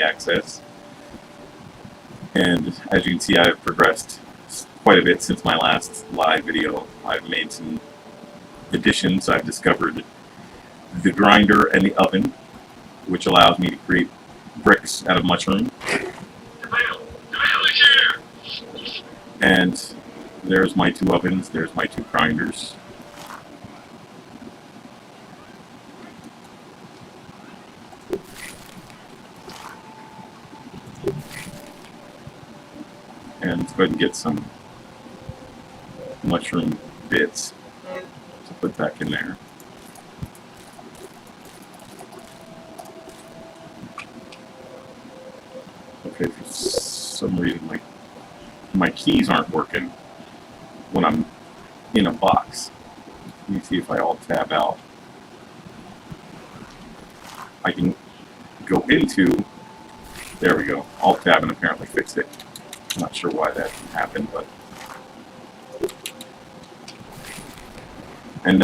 access. And as you can see, I've progressed quite a bit since my last live video. I've made some additions. I've discovered the grinder and the oven, which allows me to create bricks out of mushroom. And there's my 2 ovens, there's my 2 grinders. And let's go ahead and get some mushroom bits to put back in there. Okay, for some reason my keys aren't working when I'm in a box. Let me see if I alt-tab out. I can go into, there we go, alt-tab and apparently fixed it. I'm not sure why that happened, but. And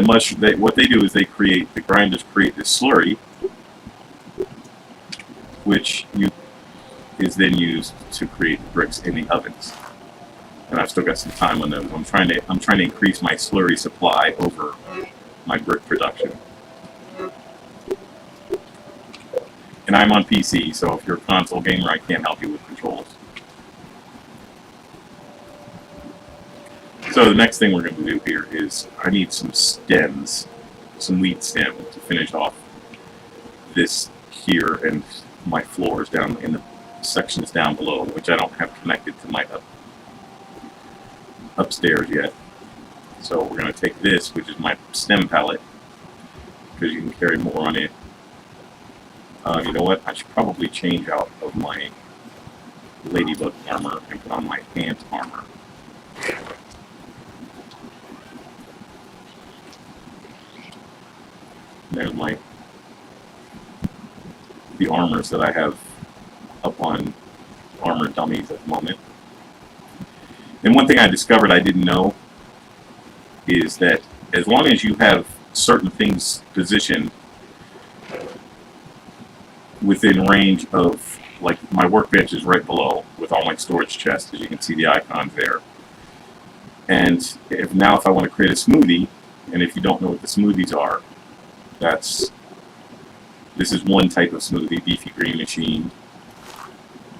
what they do is the grinders create this slurry, which is then used to create the bricks in the ovens. And I've still got some time on those. I'm trying to increase my slurry supply over my brick production. And I'm on PC, so if you're a console gamer, I can't help you with controls. So the next thing we're going to do here is I need some stems, some wheat stem to finish off this here and my floors down in the sections down below, which I don't have connected to my upstairs yet. So we're going to take this, which is my stem pallet, because you can carry more on it. You know what? I should probably change out of my ladybug armor and put on my ant armor. There's the armors that I have up on armor dummies at the moment. And one thing I discovered I didn't know is that as long as you have certain things positioned within range of, like my workbench is right below with all my storage chests, as you can see the icons there. And if I want to create a smoothie, and if you don't know what the smoothies are, this is one type of smoothie, Beefy Green Machine.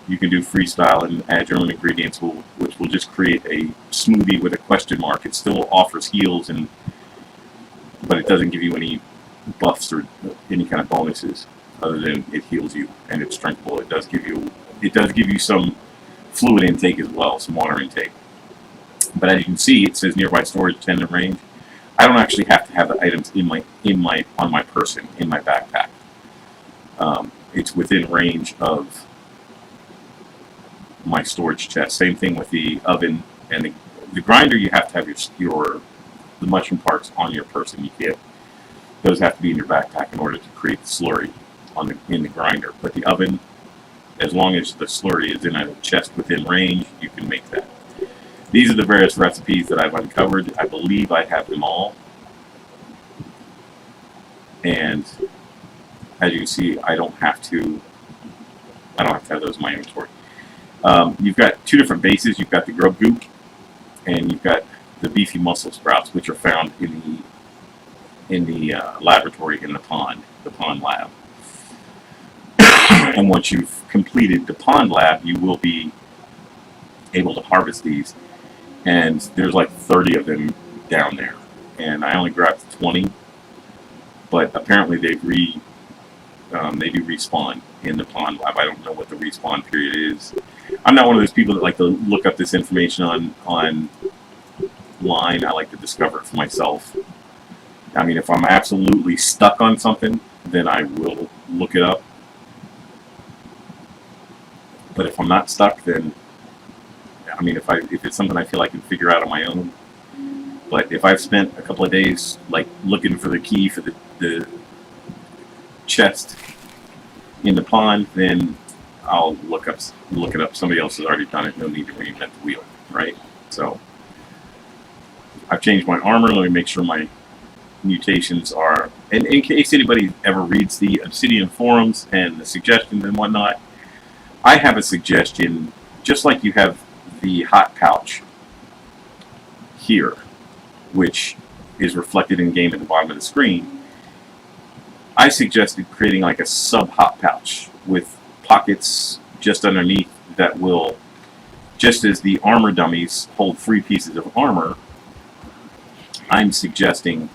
You can do freestyle and add your own ingredients, which will just create a smoothie with a question mark. It still offers heals, but it doesn't give you any buffs or any kind of bonuses other than it heals you and it's drinkable. It does give you some fluid intake as well, some water intake. But as you can see, it says nearby storage 10 in range. I don't actually have to have the items on my person, in my backpack. It's within range of my storage chest. Same thing with the oven and the grinder. You have to have the mushroom parts on your person. You can't; those have to be in your backpack in order to create the slurry in the grinder. But the oven, as long as the slurry is in a chest within range, you can make that. These are the various recipes that I've uncovered. I believe I have them all. And as you can see, I don't have to have those in my inventory. You've got 2 different bases. You've got the grub goop, and you've got the beefy mussel sprouts, which are found in the laboratory in the pond lab. And once you've completed the pond lab, you will be able to harvest these. And there's like 30 of them down there, and I only grabbed 20. But apparently they do respawn in the pond lab. I don't know what the respawn period is. I'm not one of those people that like to look up this information online. I like to discover it for myself. I mean, if I'm absolutely stuck on something, then I will look it up. But if I'm not stuck, then I mean, if it's something I feel I can figure out on my own. But if I've spent a couple of days like looking for the key for the chest in the pond, then I'll look it up. Somebody else has already done it. No need to reinvent the wheel, right? So I've changed my armor. Let me make sure my mutations are. And in case anybody ever reads the Obsidian forums and the suggestions and whatnot, I have a suggestion, just like you have the hot pouch here, which is reflected in game at the bottom of the screen. I suggested creating like a sub-hot pouch with pockets just underneath that will, just as the armor dummies hold 3 pieces of armor, I'm suggesting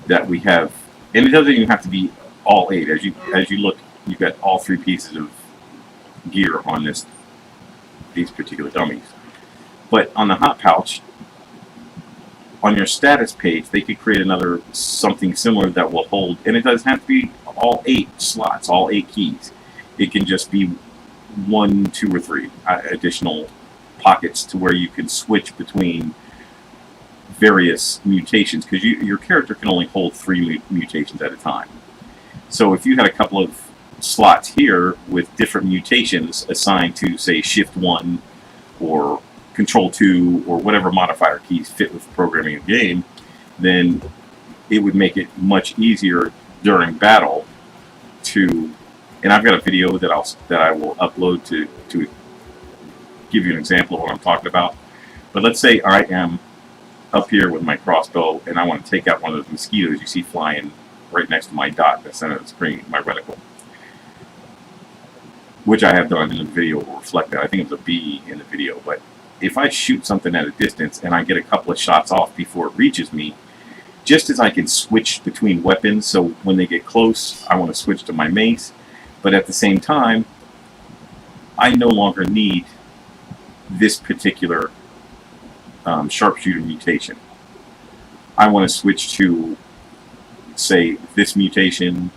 that we have, and it doesn't even have to be all 8. As you look, you've got all 3 pieces of gear on these particular dummies. But on the hot pouch, on your status page, they could create another something similar that will hold, and it doesn't have to be all 8 slots, all 8 keys. It can just be 1, 2, or 3 additional pockets to where you can switch between various mutations, because your character can only hold 3 mutations at a time. So if you had a couple of slots here with different mutations assigned to, say, Shift 1 or Control 2 or whatever modifier keys fit with programming a game, then it would make it much easier during battle to, and I've got a video that I will upload to give you an example of what I'm talking about. But let's say I am up here with my crossbow and I want to take out one of those mosquitoes you see flying right next to my dot in the center of the screen, my reticle, which I have done in the video will reflect that. I think it was a bee in the video, but if I shoot something at a distance and I get a couple of shots off before it reaches me, just as I can switch between weapons, so when they get close, I want to switch to my mace, but at the same time, I no longer need this particular sharpshooter mutation. I want to switch to, say, this mutation,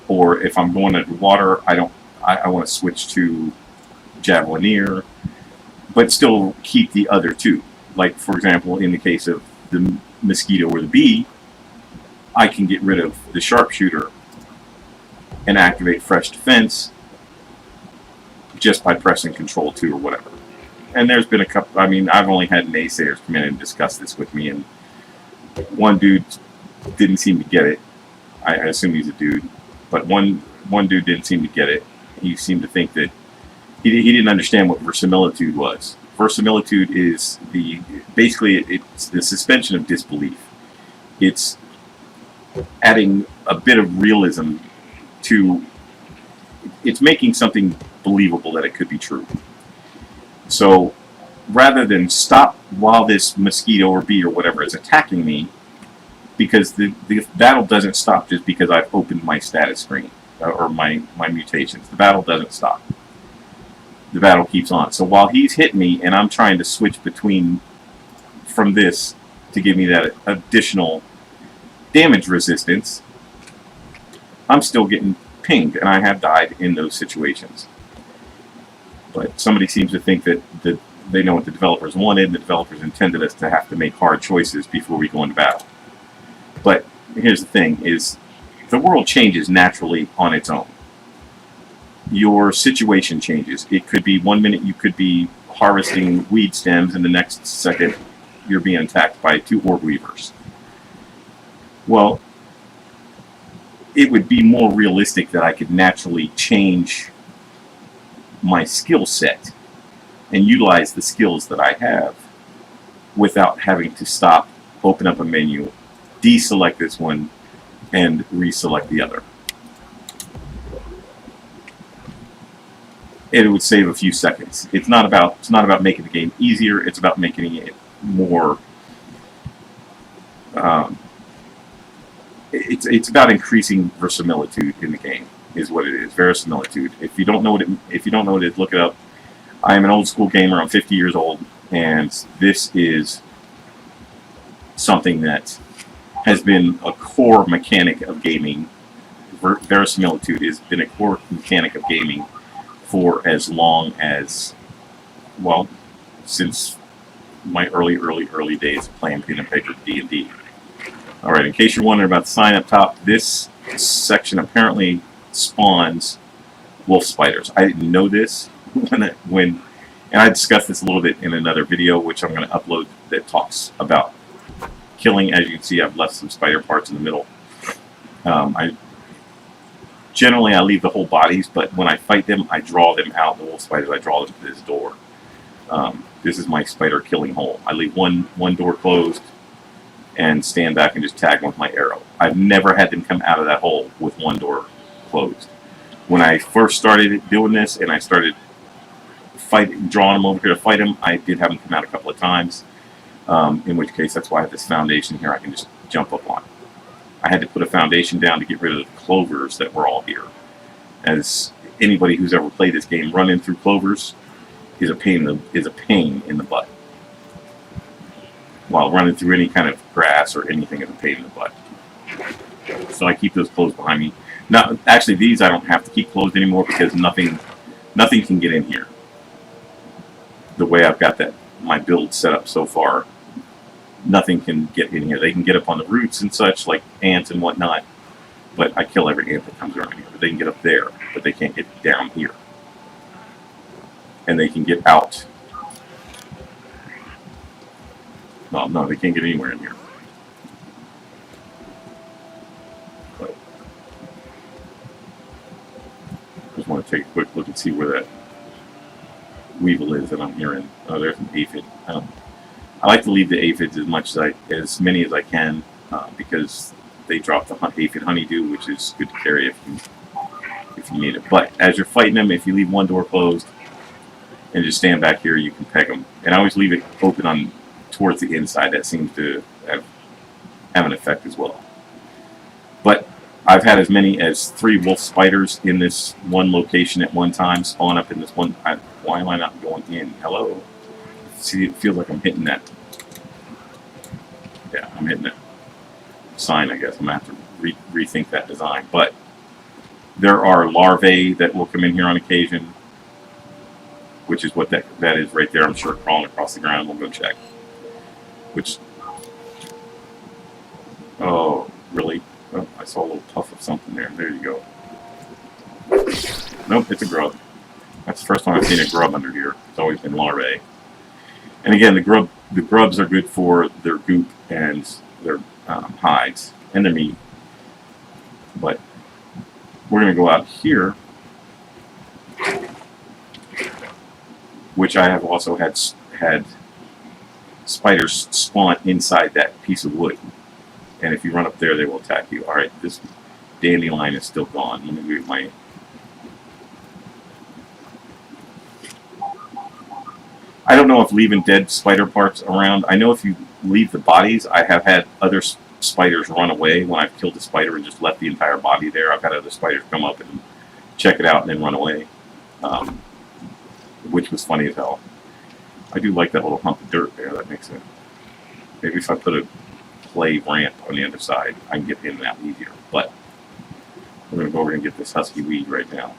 or if I'm going underwater, I want to switch to Javelineer, but still keep the other 2. Like, for example, in the case of the mosquito or the bee, I can get rid of the sharpshooter and activate fresh defense just by pressing Control 2 or whatever. And there's been a couple, I mean, I've only had naysayers come in and discuss this with me, and one dude didn't seem to get it. I assume he's a dude, but one dude didn't seem to get it. He seemed to think that he didn't understand what verisimilitude was. Verisimilitude is basically it's the suspension of disbelief. It's adding a bit of realism to, it's making something believable that it could be true. So rather than stop while this mosquito or bee or whatever is attacking me, because the battle doesn't stop just because I've opened my status screen or my mutations. The battle doesn't stop. The battle keeps on. So while he's hitting me and I'm trying to switch from this to give me that additional damage resistance, I'm still getting pinged, and I have died in those situations. But somebody seems to think that they know what the developers wanted, and the developers intended us to have to make hard choices before we go into battle. But here's the thing, is the world changes naturally on its own. Your situation changes. It could be 1 minute you could be harvesting weed stems, and the next second you're being attacked by 2 orb weavers. Well, it would be more realistic that I could naturally change my skill set and utilize the skills that I have without having to stop, open up a menu, deselect this one, and reselect the other. It would save a few seconds. It's not about making the game easier. It's about making it more. It's about increasing verisimilitude in the game, is what it is. Verisimilitude. If you don't know what it is, look it up. I am an old school gamer. I'm 50 years old, and this is something that has been a core mechanic of gaming. Verisimilitude has been a core mechanic of gaming for as long as, well, since my early days of playing pen and paper D&D. Alright, in case you're wondering about the sign up top, this section apparently spawns wolf spiders. I didn't know this and I discussed this a little bit in another video, which I'm going to upload, that talks about killing. As you can see, I've left some spider parts in the middle. Generally, I leave the whole bodies, but when I fight them, I draw them out. The wolf spiders, I draw them to this door. This is my spider killing hole. I leave one door closed and stand back and just tag them with my arrow. I've never had them come out of that hole with one door closed. When I first started doing this and I started drawing them over here to fight them, I did have them come out a couple of times, in which case that's why I have this foundation here I can just jump up on. I had to put a foundation down to get rid of the clovers that were all here. As anybody who's ever played this game, running through clovers is a pain in the butt. While running through any kind of grass or anything is a pain in the butt. So I keep those closed behind me. Now, actually, these I don't have to keep closed anymore because nothing can get in here. The way I've got my build set up so far, nothing can get in here. They can get up on the roots and such, like ants and whatnot, but I kill every ant that comes around here. They can get up there, but they can't get down here. And they can get out. Well, no, they can't get anywhere in here. But I just want to take a quick look and see where that weevil is that I'm hearing. Oh, there's an aphid. I like to leave the aphids as many as I can because they drop the aphid honeydew, which is good to carry if you need it. But as you're fighting them, if you leave one door closed and just stand back here, you can peg them. And I always leave it open towards the inside. That seems to have an effect as well. But I've had as many as 3 wolf spiders in this one location at one time spawn up in this one. Why am I not going in? Hello? See, it feels like I'm hitting that. Yeah, I'm hitting that sign, I guess. I'm going to have to rethink that design. But there are larvae that will come in here on occasion, which is what that is right there. I'm sure crawling across the ground. We'll go check. Which, oh, really? Oh, I saw a little puff of something there. There you go. Nope, it's a grub. That's the first time I've seen a grub under here. It's always been larvae. And again, the grubs are good for their goop and their hides and their meat. But we're going to go out here, which I have also had spiders spawn inside that piece of wood. And if you run up there, they will attack you. Alright, this dandelion is still gone. Let me get my... I don't know if leaving dead spider parts around. I know if you leave the bodies, I have had other spiders run away when I've killed a spider and just left the entire body there. I've had other spiders come up and check it out and then run away, which was funny as hell. I do like that little hump of dirt there. That makes it. Maybe if I put a clay ramp on the other side, I can get in and out easier. But we're going to go over and get this husky weed right now.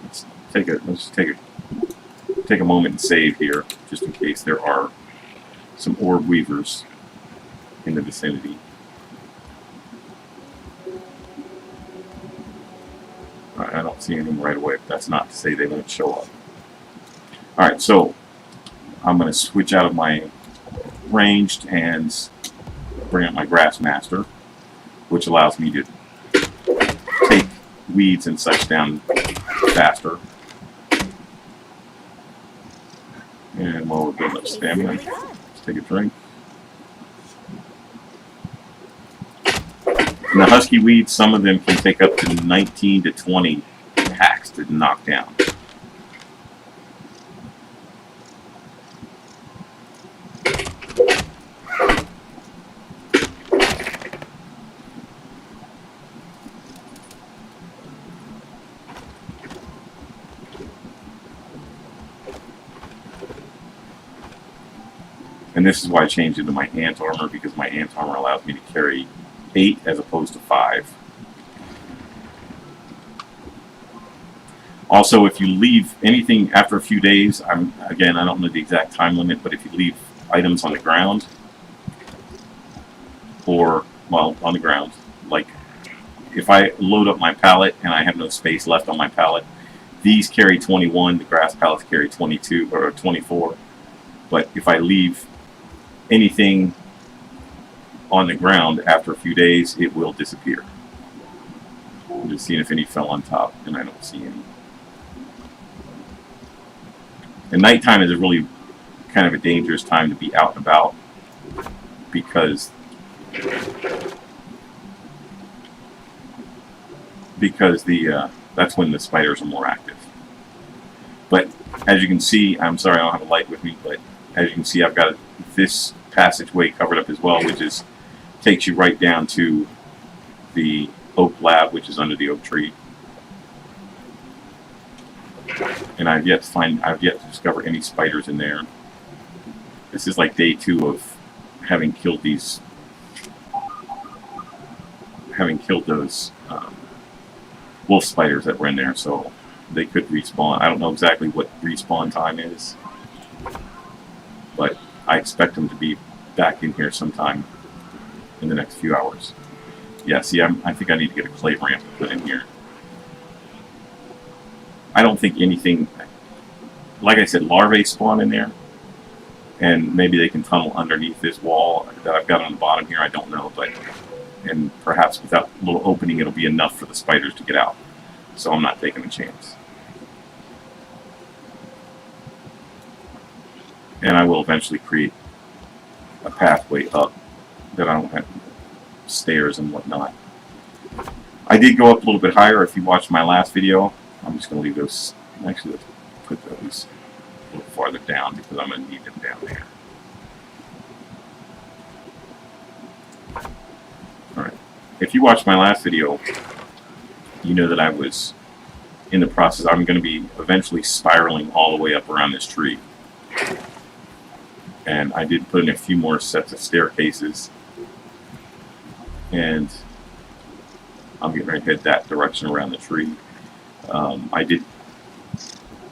Let's just take a moment and save here, just in case there are some orb weavers in the vicinity. I don't see anything right away, but that's not to say they won't show up. Alright, so I'm going to switch out of my ranged and bring up my Grassmaster, which allows me to take weeds and such down faster. And while we're building up stamina, let's take a drink. And the husky weeds, some of them can take up to 19 to 20 hacks to knock down. And this is why I changed into my ant armor, because my ant armor allows me to carry 8 as opposed to 5. Also, if you leave anything after a few days, again, I don't know the exact time limit, but if you leave items on the ground, or, well, on the ground, like if I load up my pallet and I have no space left on my pallet, these carry 21, the grass pallets carry 22 or 24. But if I leave anything on the ground after a few days, it will disappear. I'm just seeing if any fell on top, and I don't see any. And nighttime is a really kind of a dangerous time to be out and about, because that's when the spiders are more active. But as you can see, I'm sorry I don't have a light with me, but as you can see, I've got this passageway covered up as well, which takes you right down to the oak lab, which is under the oak tree. And I've yet to discover any spiders in there. This is like day 2 of having killed those wolf spiders that were in there, so they could respawn. I don't know exactly what respawn time is, but I expect them to be back in here sometime in the next few hours. Yeah, see, I think I need to get a clay ramp to put in here. I don't think anything, like I said, larvae spawn in there, and maybe they can tunnel underneath this wall that I've got on the bottom here. I don't know, but and perhaps with that little opening, it'll be enough for the spiders to get out. So I'm not taking a chance. And I will eventually create a pathway up that I don't have stairs and whatnot. I did go up a little bit higher. If you watched my last video, I'm just going to leave those. Actually, let's put those a little farther down because I'm going to need them down there. Alright. If you watched my last video, you know that I was in the process. I'm going to be eventually spiraling all the way up around this tree. And I did put in a few more sets of staircases. And I'm getting ready to head that direction around the tree. I did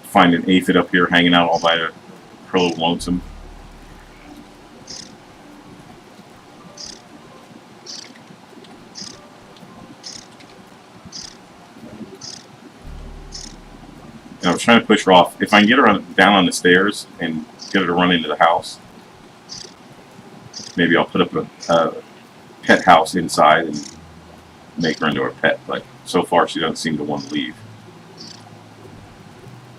find an aphid up here hanging out all by her little lonesome. And I was trying to push her off. If I can get her down on the stairs and get her to run into the house, maybe I'll put up a pet house inside and make her into a pet. But so far she doesn't seem to want to leave.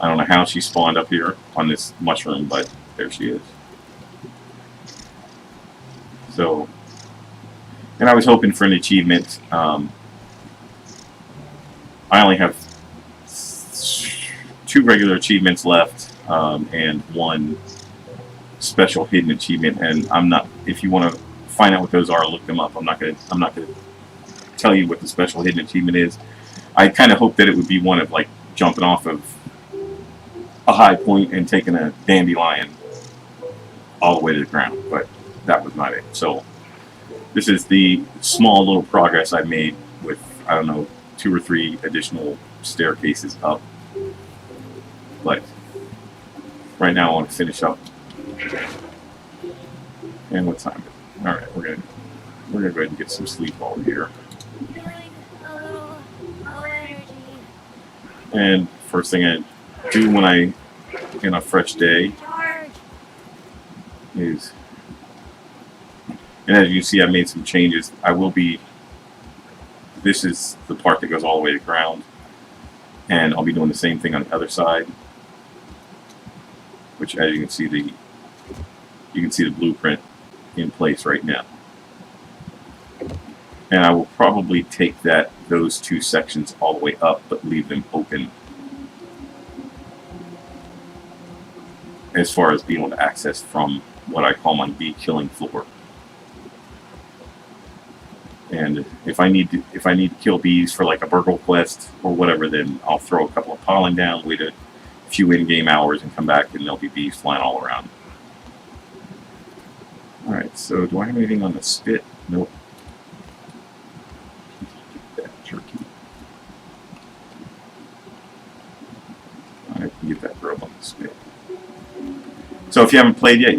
I don't know how she spawned up here on this mushroom, but there she is. So, and I was hoping for an achievement. I only have 2 regular achievements left, and 1 special hidden achievement. And I'm not. If you want to find out what those are, look them up. I'm not gonna tell you what the special hidden achievement is. I kind of hope that it would be one of like jumping off of a high point and taking a dandelion all the way to the ground, but that was not it. So this is the small little progress I made with, I don't know, 2 or 3 additional staircases up. But right now I want to finish up. And what time is it? All right, we're gonna go ahead and get some sleep while we're here. And first thing I do when I in a fresh day is, and as you see, I made some changes. This is the part that goes all the way to ground, and I'll be doing the same thing on the other side, which, as you can see, the blueprint in place right now. And I will probably take those 2 sections all the way up, but leave them open as far as being able to access from what I call my bee killing floor. And if I need to kill bees for like a burgle quest or whatever, then I'll throw a couple of pollen down, wait a few in-game hours, and come back, and there'll be bees flying all around. All right. So do I have anything on the spit? Nope. That jerky. I can get that grub on the spit. So if you haven't played yet,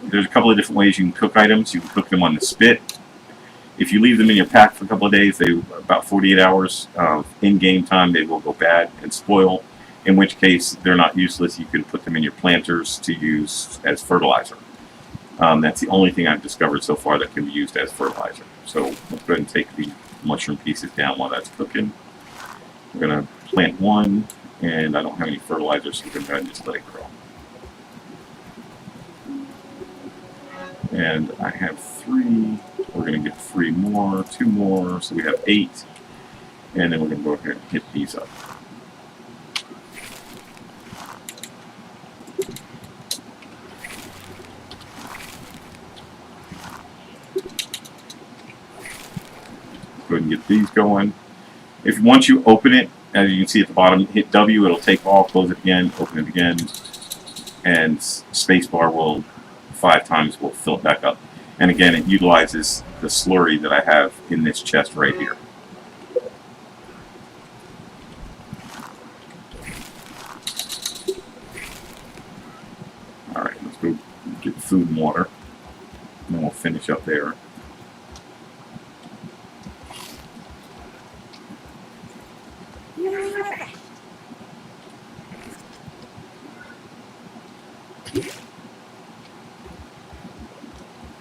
there's a couple of different ways you can cook items. You can cook them on the spit. If you leave them in your pack for a couple of days, about 48 hours of in-game time, they will go bad and spoil, in which case they're not useless. You can put them in your planters to use as fertilizer. That's the only thing I've discovered so far that can be used as fertilizer. So let's go ahead and take the mushroom pieces down while that's cooking. We're going to plant one, and I don't have any fertilizer, so we're going to go ahead and just let it grow. And I have 3. We're going to get 3 more, 2 more, so we have 8. And then we're going to go ahead and hit these up. Go ahead and get these going. If once you open it, as you can see at the bottom, hit W, it'll take all, close it again, open it again, and spacebar will 5 times will fill it back up. And again, it utilizes the slurry that I have in this chest right here. All right, let's go get food and water, and then we'll finish up there.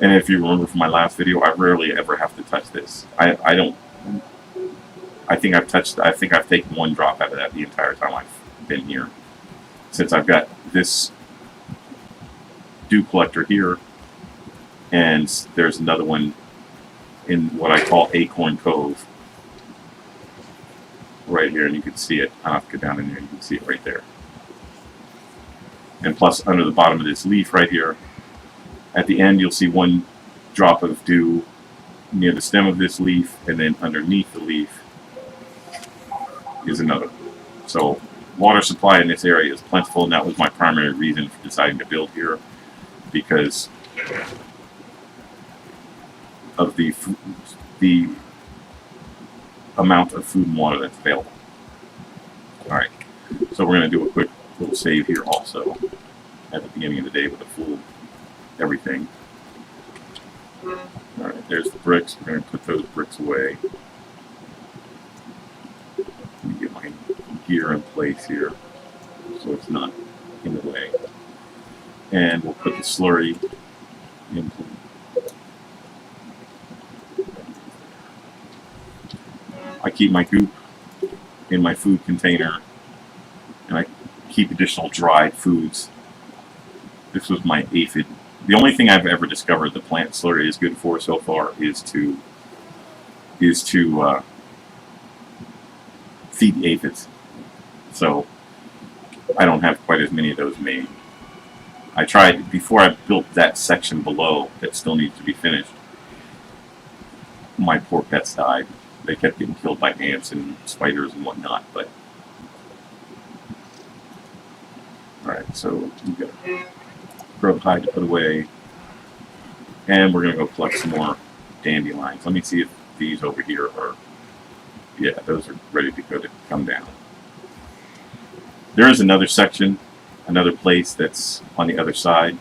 And if you remember from my last video, I rarely ever have to touch this. I think I've taken 1 drop out of that the entire time I've been here. Since I've got this dew collector here, and there's another one in what I call Acorn Cove. Right here, and you can see it. I have to go down in there, you can see it right there. And plus, under the bottom of this leaf right here, at the end, you'll see 1 drop of dew near the stem of this leaf, and then underneath the leaf is another. So, water supply in this area is plentiful, and that was my primary reason for deciding to build here, because of the amount of food and water that's available. Alright, so we're going to do a quick little save here also at the beginning of the day with a full everything. Alright, there's the bricks. We're going to put those bricks away. Let me get my gear in place here so it's not in the way. And we'll put the slurry into. I keep my goop in my food container, and I keep additional dried foods. This was my aphid. The only thing I've ever discovered the plant slurry is good for so far is to feed the aphids. So I don't have quite as many of those made. I tried before I built that section below that still needs to be finished. My poor pets died. They kept getting killed by ants and spiders and whatnot, but alright, so we got grub hide to put away, and we're gonna go collect some more dandelions. Let me see if these over here are, yeah, those are ready to go to come down. There is another section, another place that's on the other side.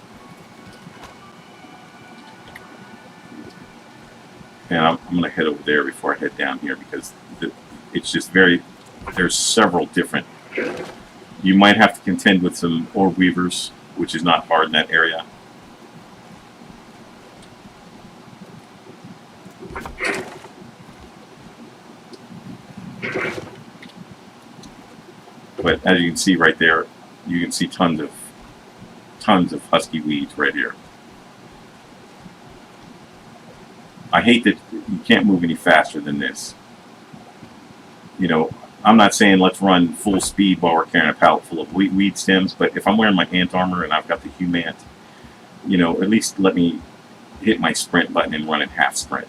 And I'm going to head over there before I head down here because it's just there's several different. You might have to contend with some orb weavers, which is not hard in that area. But as you can see right there, you can see tons of husky weeds right here. I hate that you can't move any faster than this. You know, I'm not saying let's run full speed while we're carrying a pallet full of weed stems, but if I'm wearing my ant armor and I've got the humant, you know, at least let me hit my sprint button and run at half sprint.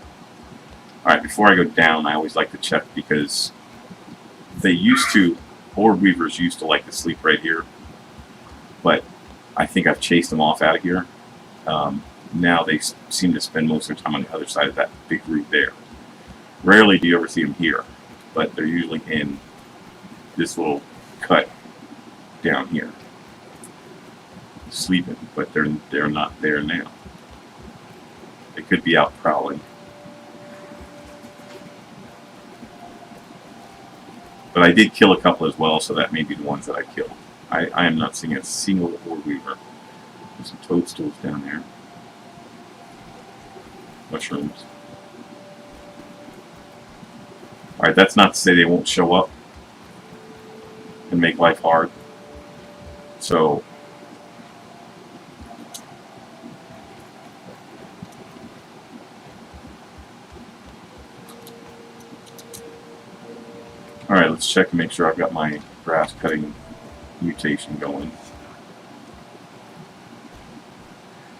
Alright, before I go down, I always like to check because orb weavers used to like to sleep right here, but I think I've chased them off out of here. Now they seem to spend most of their time on the other side of that big root there. Rarely do you ever see them here, but they're usually in this little cut down here, sleeping, but they're not there now. They could be out prowling. But I did kill a couple as well, so that may be the ones that I killed. I am not seeing a single orb weaver. There's some toadstools down there. Mushrooms. Alright, that's not to say they won't show up. and make life hard. So all right, let's check and make sure I've got my grass cutting mutation going.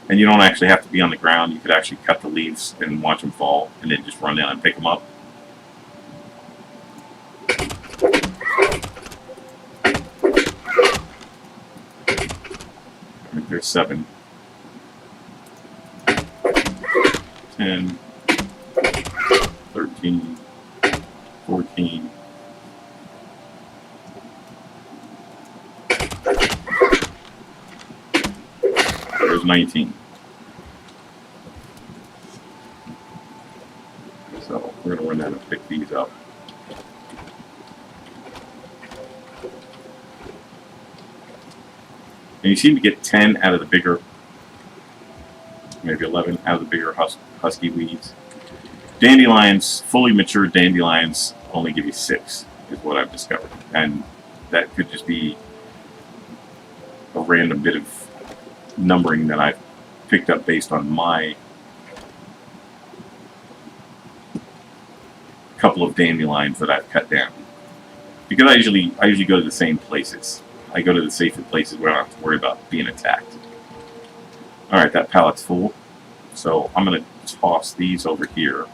And you don't actually have to be on the ground. You could actually cut the leaves and watch them fall, and then just run down and pick them up. There's 7, 10, 13, 14. There's 19. So we're going to run down and pick these up. And you seem to get 10 out of the bigger, maybe 11 out of the bigger husky weeds. Dandelions, fully matured dandelions, only give you 6, is what I've discovered. And that could just be a random bit of numbering that I've picked up based on my couple of dandelions that I've cut down. Because I usually go to the same places. I go to the safer places where I don't have to worry about being attacked. Alright, that pallet's full. So I'm going to toss these over here.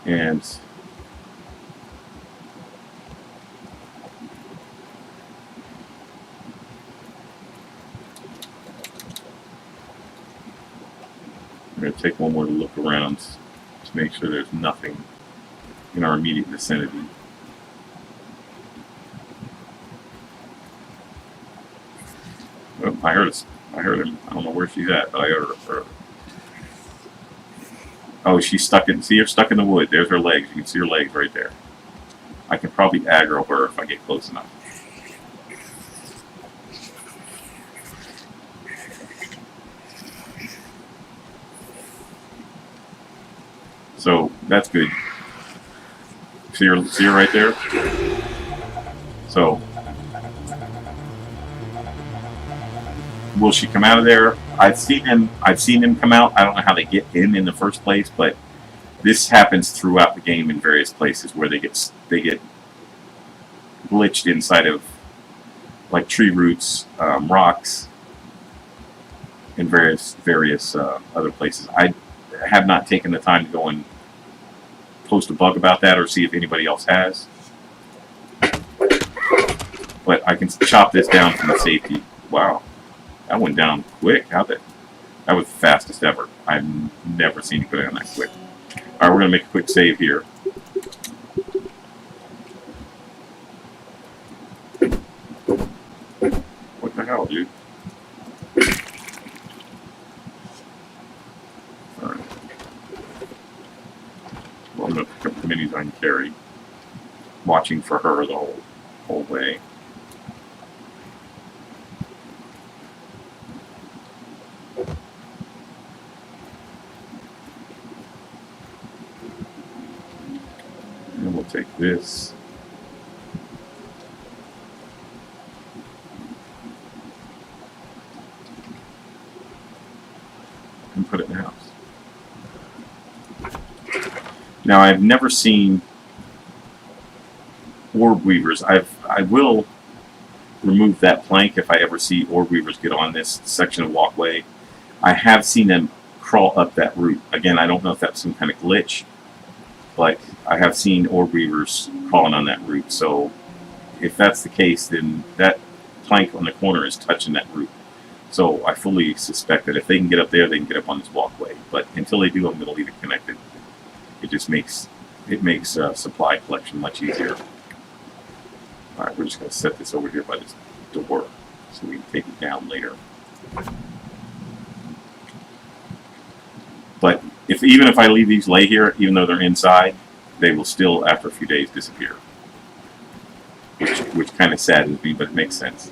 And I'm going to take one more look around to make sure there's nothing in our immediate vicinity. Oh, I heard him. I don't know where she's at, but I heard her. Oh, she's stuck in. See her stuck in the wood. There's her legs. You can see her legs right there. I can probably aggro her if I get close enough. So that's good. See her right there? So will she come out of there? I've seen him come out. I don't know how they get in the first place, but this happens throughout the game in various places where they get glitched inside of like tree roots, rocks, and various other places. I have not taken the time to go and post a bug about that or see if anybody else has. But I can chop this down from the safety. Wow, that went down quick. That was the fastest ever. I've never seen it go down that quick. All right, we're gonna make a quick save here. What the hell, dude? Alright. Well, I'm gonna pick up the minis I can carry. Watching for her the whole way. And we'll take this. And put it in the house. Now, I've never seen orb weavers. I will remove that plank if I ever see orb weavers get on this section of walkway. I have seen them crawl up that route. Again, I don't know if that's some kind of glitch, but I have seen orb weavers crawling on that route. So if that's the case, then that plank on the corner is touching that route. So I fully suspect that if they can get up there, they can get up on this walkway. But until they do, I'm going to leave it connected. It just makes supply collection much easier. All right, we're just going to set this over here by this door so we can take it down later. But even if I leave these lay here, even though they're inside, they will still, after a few days, disappear. Which kind of saddens me, but it makes sense.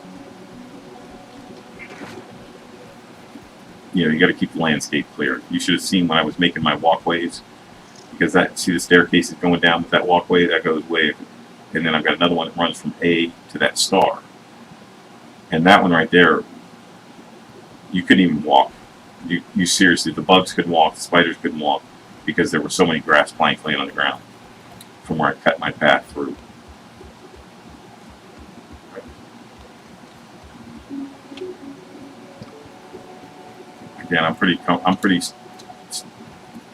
you know, you got to keep the landscape clear. You should have seen when I was making my walkways, because that, see the staircase is going down with that walkway, that goes way, and then I've got another one that runs from A to that star. And that one right there, you couldn't even walk. You seriously, the bugs couldn't walk, the spiders couldn't walk, because there were so many grass planks laying on the ground from where I cut my path through. Again, I'm pretty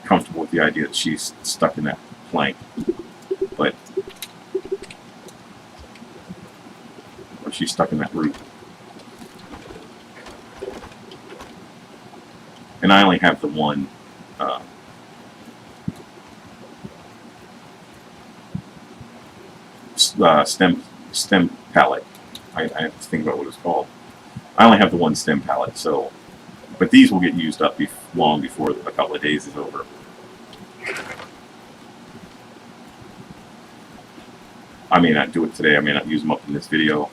comfortable with the idea that she's stuck in that plank, but or she's stuck in that root. And I only have the one stem palette. I have to think about what it's called. I only have the one stem palette, so. But these will get used up long before a couple of days is over. I may not do it today. I may not use them up in this video,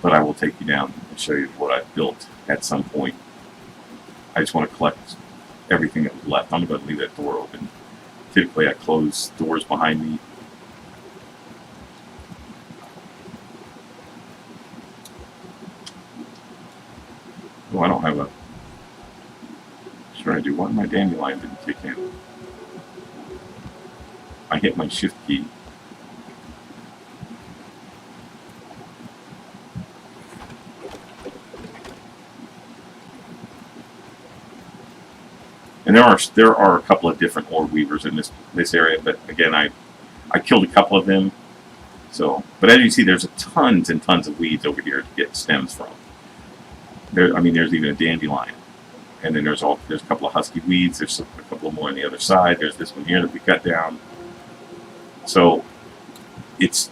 but I will take you down and show you what I've built at some point. I just want to collect everything that was left. I'm going to leave that door open. Typically, I close doors behind me. Oh, I don't have a... Sure I do. Why my dandelion didn't kick in? I hit my shift key. And there are a couple of different orb weavers in this area, but again, I killed a couple of them. So, but as you see, there's tons and tons of weeds over here to get stems from. I mean, there's even a dandelion, and then there's a couple of husky weeds. There's a couple more on the other side. There's this one here that we cut down. So, it's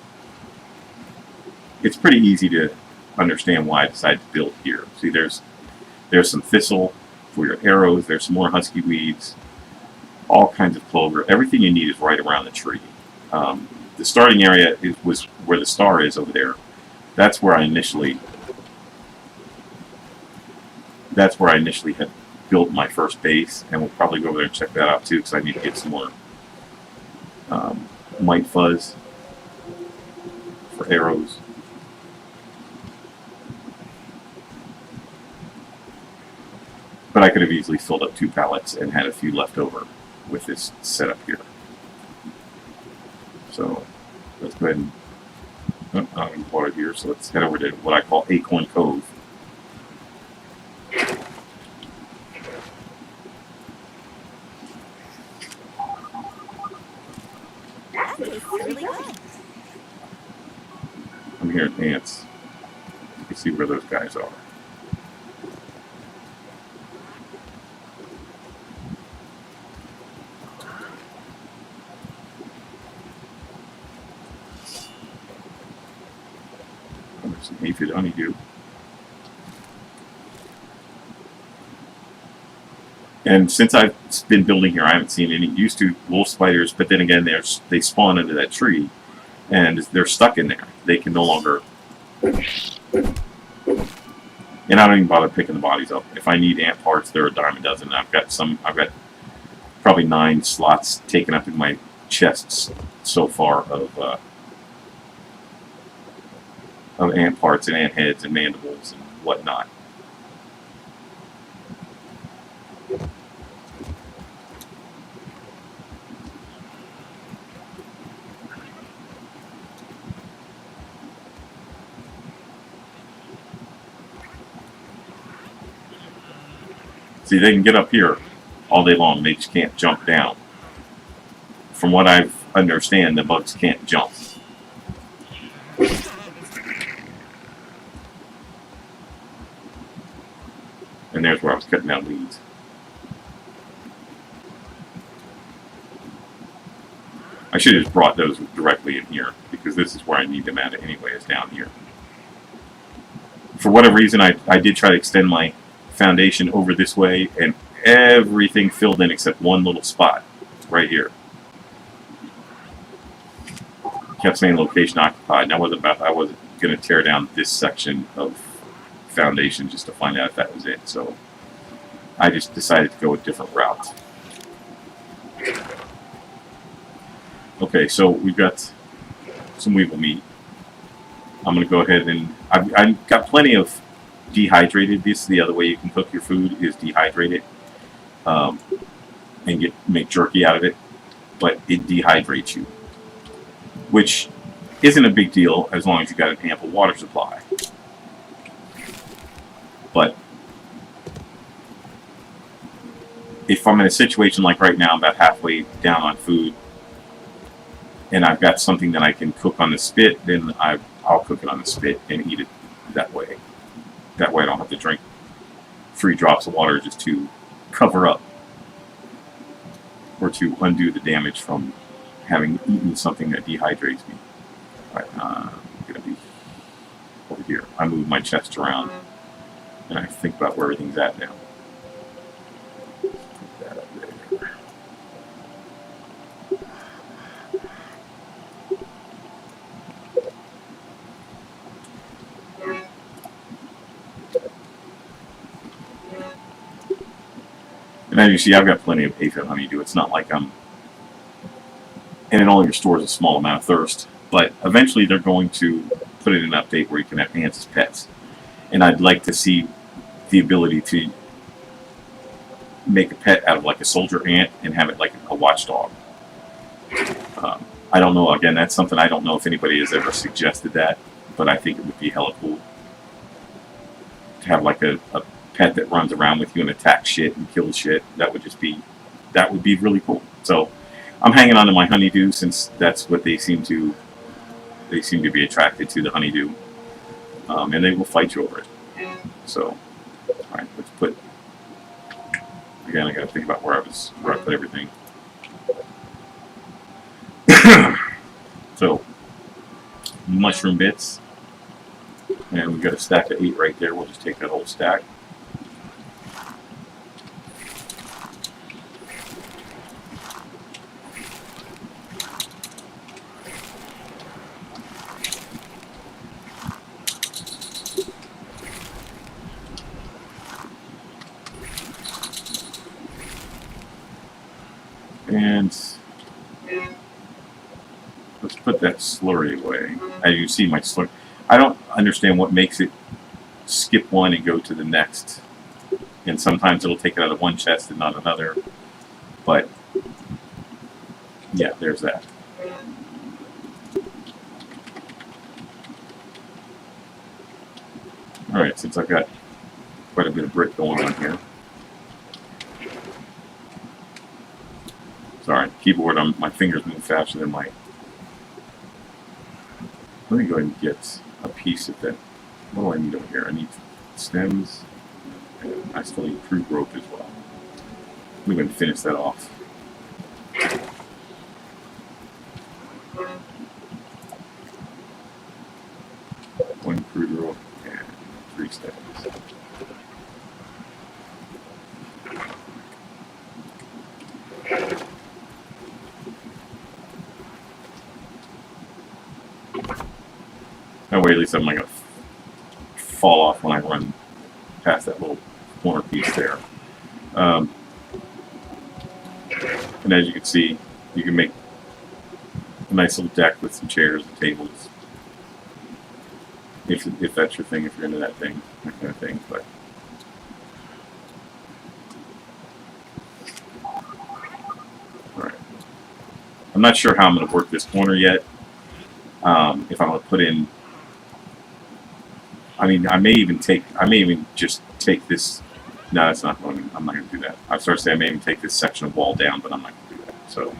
pretty easy to understand why I decided to build here. See, there's some thistle for your arrows. There's some more husky weeds, all kinds of clover. Everything you need is right around the tree. The starting area was where the star is over there. That's where I initially had built my first base, and we'll probably go over there and check that out too, because I need to get some more mite fuzz for arrows. But I could have easily filled up 2 pallets and had a few left over with this setup here. So let's go ahead and I'm in water here, so let's head over to what I call Acorn Cove. I'm hearing ants. You can see where those guys are. There's some aphid honeydew. And since I've been building here, I haven't seen any. Used to wolf spiders, but then again, they spawn under that tree, and they're stuck in there. They can no longer. And I don't even bother picking the bodies up. If I need ant parts, they're a dime a dozen. I've got probably 9 slots taken up in my chests so far of ant parts and ant heads and mandibles and whatnot. See, they can get up here all day long. They just can't jump down. From what I understand, the bugs can't jump. And there's where I was cutting down weeds. I should have just brought those directly in here, because this is where I need them at anyway, is down here. For whatever reason, I did try to extend my foundation over this way, and everything filled in except one little spot right here. Kept saying location occupied, and I wasn't going to tear down this section of foundation just to find out if that was it. So I just decided to go a different route. Okay, so we've got some weevil meat. I'm going to go ahead and I've got plenty of dehydrated. This is the other way you can cook your food, is dehydrate it and make jerky out of it, but it dehydrates you, which isn't a big deal as long as you got an ample water supply. But if I'm in a situation like right now, I'm about halfway down on food, and I've got something that I can cook on the spit, then I'll cook it on the spit and eat it that way. That way I don't have to drink 3 drops of water just to cover up or to undo the damage from having eaten something that dehydrates me. All right, I'm going to be over here. I move my chest around and I think about where everything's at now. Put that up there. And as you see, I've got plenty of aphid honeydew. It's not like I'm... And it only restores a small amount of thirst. But eventually they're going to put it in an update where you can have ants as pets. And I'd like to see the ability to make a pet out of like a soldier ant and have it like a watchdog. I don't know. Again, that's something I don't know if anybody has ever suggested that. But I think it would be hella cool to have like a pet that runs around with you and attacks shit and kills shit. That would be really cool. So I'm hanging on to my honeydew since that's what they seem to be attracted to, the honeydew, and they will fight you over it. So, all right, let's put. Again, I got to think about where I put everything. So, mushroom bits, and we've got a stack of 8 right there. We'll just take that whole stack. And let's put that slurry away. As you see, my slurry, I don't understand what makes it skip one and go to the next. And sometimes it'll take it out of one chest and not another. But yeah, there's that. Alright, since I've got quite a bit of brick going on here. Sorry, keyboard, my fingers move faster than my... Let me go ahead and get a piece of that. What do I need over here? I need stems, and I still need crude rope as well. Let me go ahead and finish that off. One crude rope and 3 stems. That way at least I'm not going to fall off when I run past that little corner piece there. And as you can see, you can make a nice little deck with some chairs and tables. If that's your thing, if you're into that kind of thing. But alright. I'm not sure how I'm going to work this corner yet. If I'm going to put in, I mean, I may even just take this. No, that's not going. I'm not going to do that. I was starting to say I may even take this section of wall down, but I'm not going to do that. So,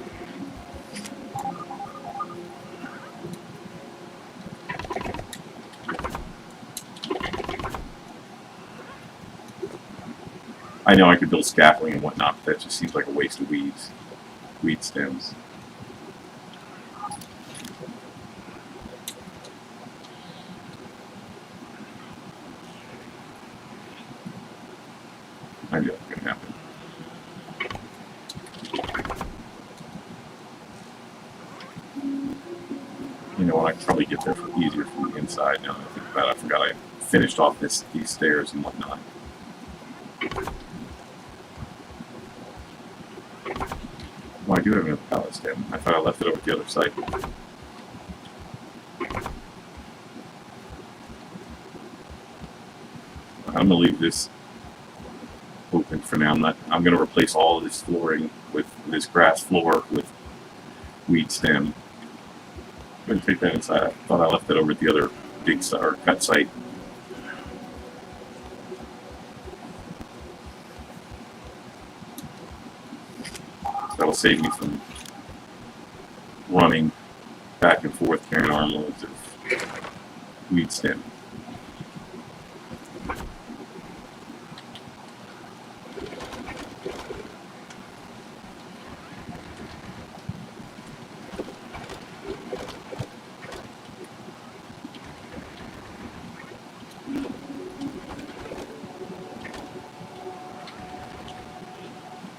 I know I could build scaffolding and whatnot, but that just seems like a waste of weed stems. I knew that was going to happen. You know what, I can probably get there easier from the inside now that I think about it. I forgot I finished off these stairs and whatnot. Well, I do have another pallet stem. I thought I left it over at the other side. I'm gonna leave this open for now. I'm gonna replace all of this flooring with this grass floor with weed stem. I'm gonna take that inside. I thought I left it over at the other dig site or cut site. That'll save me from running back and forth carrying armloads of weed stem.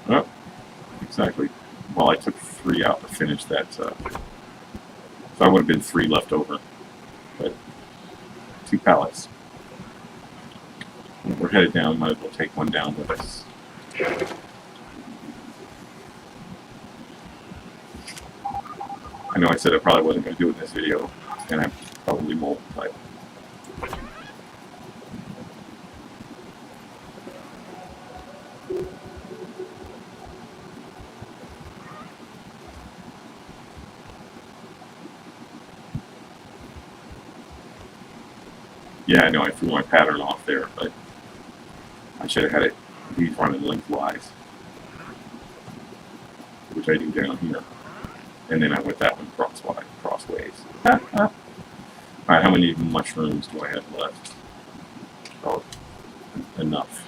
Oh, exactly. Well, I took 3 out to finish that, so I would have been 3 left over, but 2 pallets. We're headed down, might as well take one down with us. I know I said I probably wasn't going to do it in this video, and I probably won't, but yeah, I know I threw my pattern off there, but I should have had these running lengthwise, which I do down here. And then I went that one crossways. Alright, how many mushrooms do I have left? Oh, enough.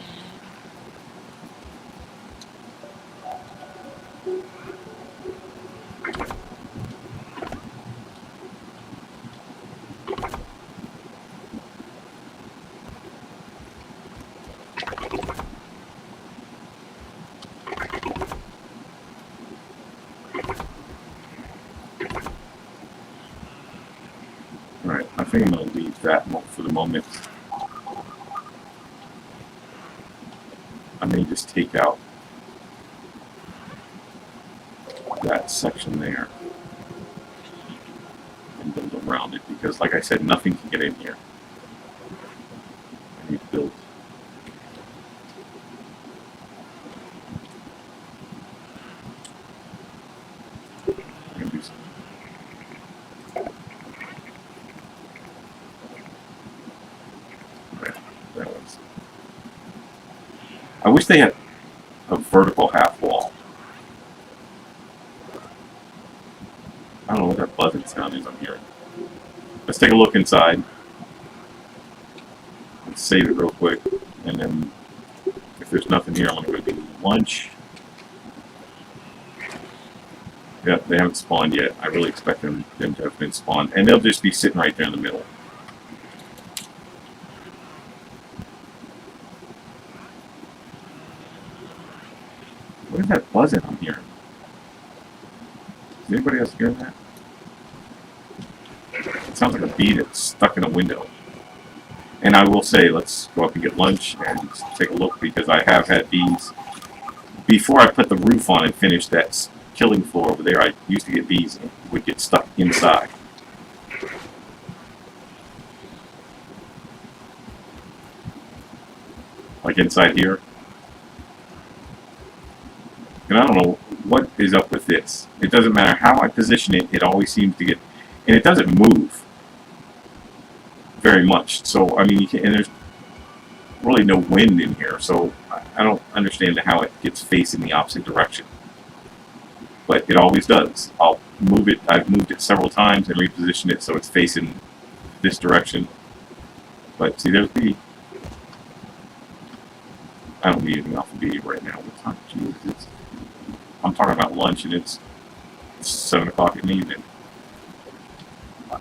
Alright, I think I'm going to leave that for the moment. I may just take out that section there and build around it, because like I said, nothing can get in here. I need to build. I'm going to do something. I wish they had a vertical half wall. I don't know what that buzzing sound is I'm hearing. Let's take a look inside. Let's save it real quick, and then if there's nothing here, I'm going to go do lunch. Yeah, they haven't spawned yet. I really expect them to have been spawned, and they'll just be sitting right there in the middle. What is that buzzing I'm hearing? Is anybody else hearing that? It sounds like a bee that's stuck in a window. And I will say, let's go up and get lunch and take a look, because I have had bees. Before I put the roof on and finished that killing floor over there, I used to get bees and would get stuck inside. Like inside here. And I don't know what is up with this. It doesn't matter how I position it, it always seems to get, and it doesn't move very much. So, I mean, and there's really no wind in here, so I don't understand how it gets facing the opposite direction. But it always does. I'll move it, I've moved it several times and repositioned it so it's facing this direction. But see, there's B. I don't need anything off of B right now. What time? Jeez, I'm talking about lunch, and it's 7 o'clock in the evening.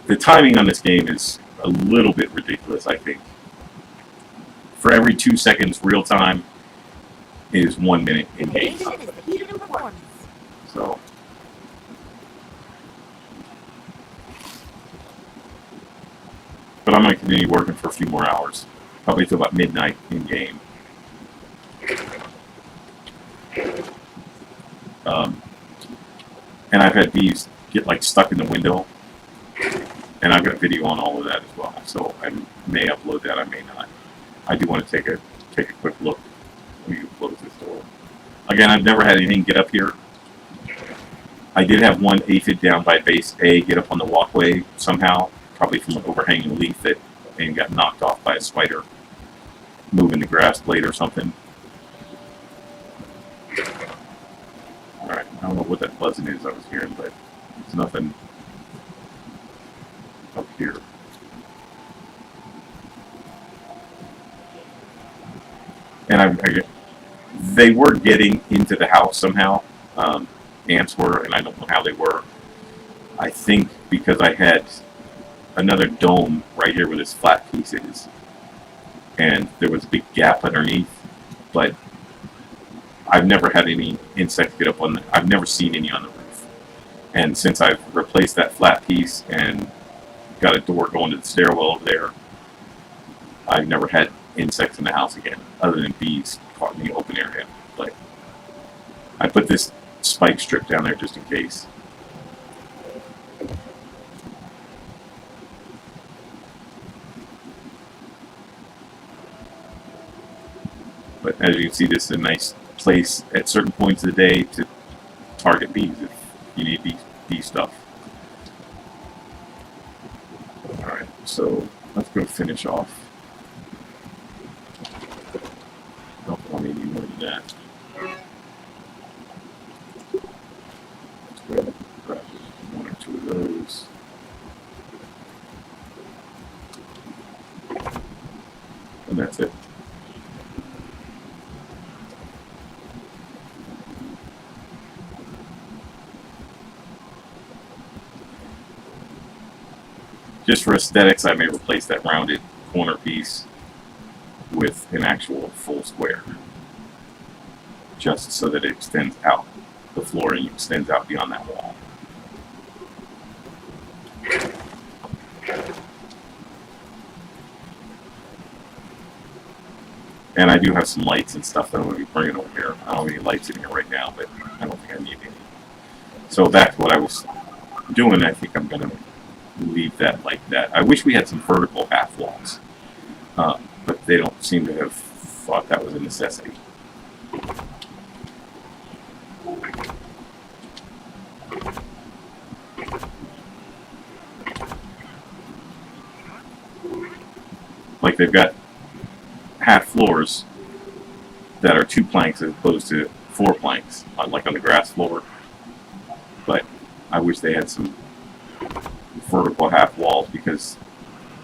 The timing on this game is a little bit ridiculous, I think. For every 2 seconds real time is 1 minute in game. So, but I'm going to continue working for a few more hours, probably till about midnight in game. And I've had bees get like stuck in the window, and I've got a video on all of that as well. So I may upload that, I may not. I do want to take a quick look. Let me close this door. Again, I've never had anything get up here. I did have one aphid down by base A get up on the walkway somehow, probably from an overhanging leaf that and got knocked off by a spider moving the grass blade or something. Alright, I don't know what that buzzing is I was hearing, but it's nothing up here. And they were getting into the house somehow. Ants were, and I don't know how they were. I think because I had another dome right here where this flat piece is, and there was a big gap underneath, but I've never had any insects get up on the, I've never seen any on the roof. And since I've replaced that flat piece and got a door going to the stairwell over there, I've never had insects in the house again, other than bees caught in the open area. But I put this spike strip down there just in case. But as you can see, this is a nice place at certain points of the day to target bees if you need bee stuff. Alright, so let's go finish off. Don't want any more than that. Let's go ahead and grab one or two of those. And that's it. Just for aesthetics, I may replace that rounded corner piece with an actual full square, just so that it extends out. The flooring extends out beyond that wall. And I do have some lights and stuff that I'm going to be bringing over here. I don't have any lights in here right now, but I don't think I need any. So back to what I was doing, I think I'm going to leave that like that. I wish we had some vertical half walls, but they don't seem to have thought that was a necessity. Like they've got half floors that are 2 planks as opposed to 4 planks, like on the grass floor. But I wish they had some vertical half walls, because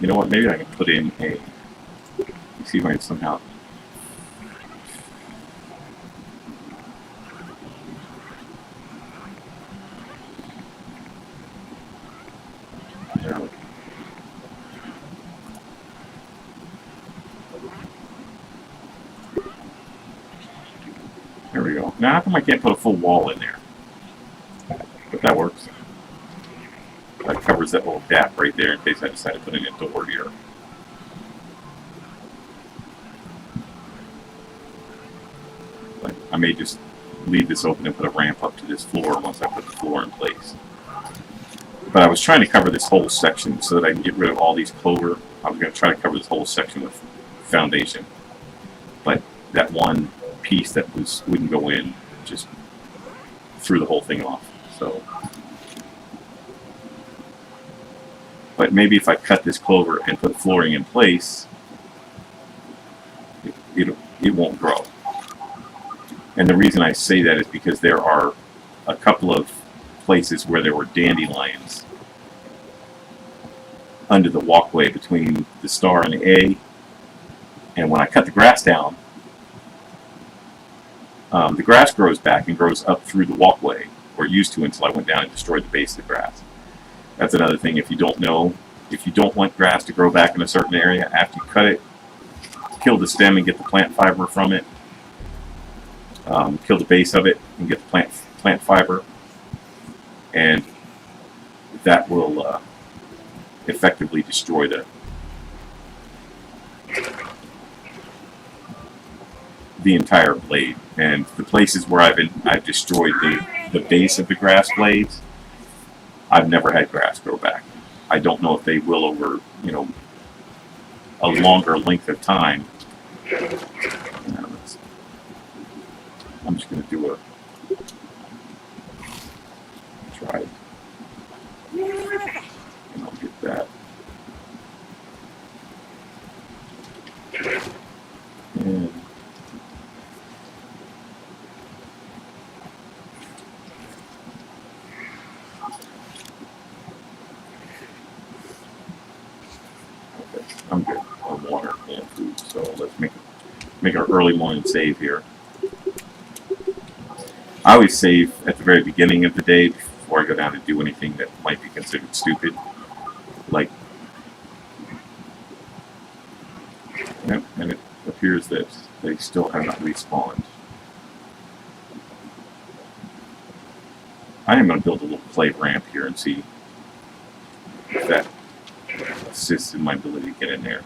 you know what, maybe I can put in a, let's see if I can somehow, there we go. Now how come I can't put a full wall in there? But that works. That covers that little gap right there in case I decide to put in a door here. But I may just leave this open and put a ramp up to this floor once I put the floor in place. But I was trying to cover this whole section so that I can get rid of all these clover. I was going to try to cover this whole section with foundation. But that one piece that wouldn't go in just threw the whole thing off. So, but maybe if I cut this clover and put flooring in place, it won't grow. And the reason I say that is because there are a couple of places where there were dandelions under the walkway between the star and the A. And when I cut the grass down, the grass grows back and grows up through the walkway, or it used to until I went down and destroyed the base of the grass. That's another thing, if you don't know, if you don't want grass to grow back in a certain area, after you cut it, kill the stem and get the plant fiber from it. Kill the base of it and get the plant fiber. And that will effectively destroy the entire blade. And the places where I've destroyed the base of the grass blades, I've never had grass grow back. I don't know if they will over, you know, a longer length of time. I'm just going to do a try it. And I'll get that. And okay, I'm good on water and food. So let's make our early morning save here. I always save at the very beginning of the day before I go down and do anything that might be considered stupid. Like, yep, and it appears that they still have not respawned. I am going to build a little clay ramp here and see if that assists in my ability to get in there.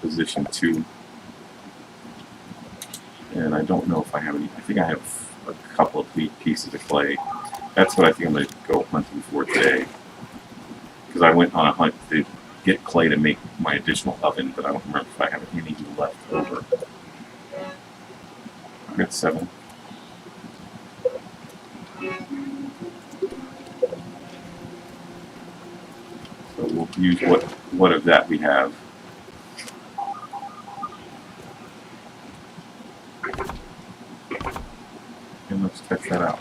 Position 2, and I don't know if I have any. I think I have a couple of pieces of clay. That's what I think I'm going to go hunting for today, because I went on a hunt to get clay to make my additional oven, but I don't remember if I have any left over. I got 7. So we'll use what of that we have. And let's test that out.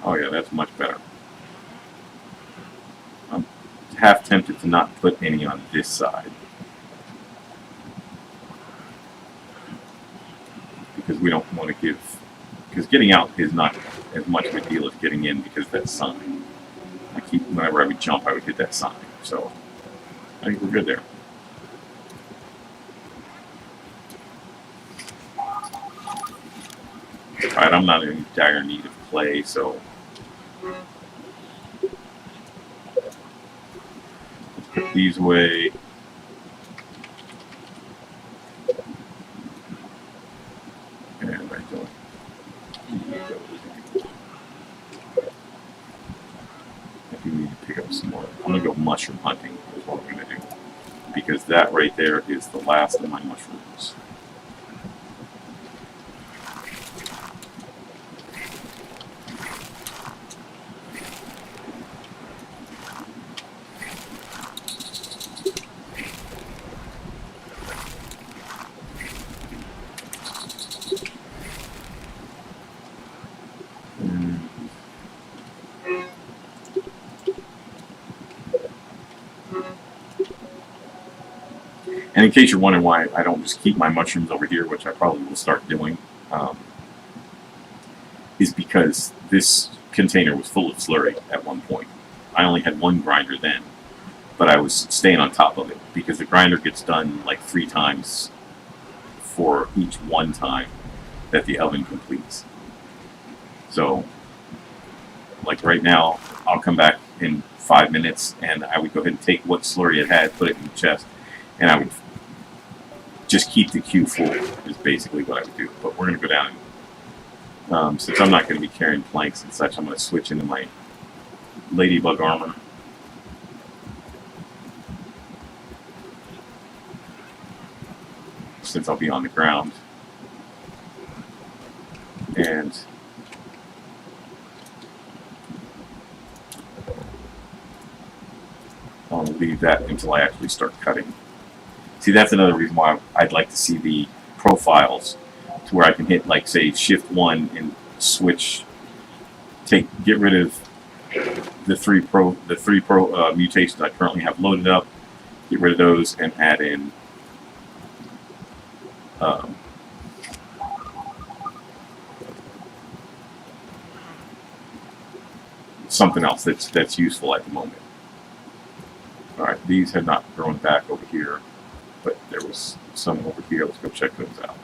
Oh yeah, that's much better. I'm half tempted to not put any on this side, because we don't want to give, because getting out is not as much of a deal as getting in, because that sign. I keep, whenever I would jump, I would hit that sign. So I think we're good there. Alright, I'm not in dire need of clay, so let's put these away. And I don't need those. I do need to pick up some more. I'm going to go mushroom hunting is what I'm going to do, because that right there is the last of my mushrooms. And in case you're wondering why I don't just keep my mushrooms over here, which I probably will start doing, is because this container was full of slurry at one point. I only had one grinder then, but I was staying on top of it, because the grinder gets done like 3 times for each one time that the oven completes. So, like right now, I'll come back in 5 minutes, and I would go ahead and take what slurry it had, put it in the chest, and I would just keep the queue full, is basically what I would do. But we're going to go down and, since I'm not going to be carrying planks and such, I'm going to switch into my ladybug armor. Since I'll be on the ground. And I'll leave that until I actually start cutting. See, that's another reason why I'd like to see the profiles, to where I can hit, like, say, Shift 1 and switch, get rid of the three pro mutations I currently have loaded up, get rid of those, and add in something else that's useful at the moment. All right, these have not grown back over here, but there was some over here. Let's go check those out.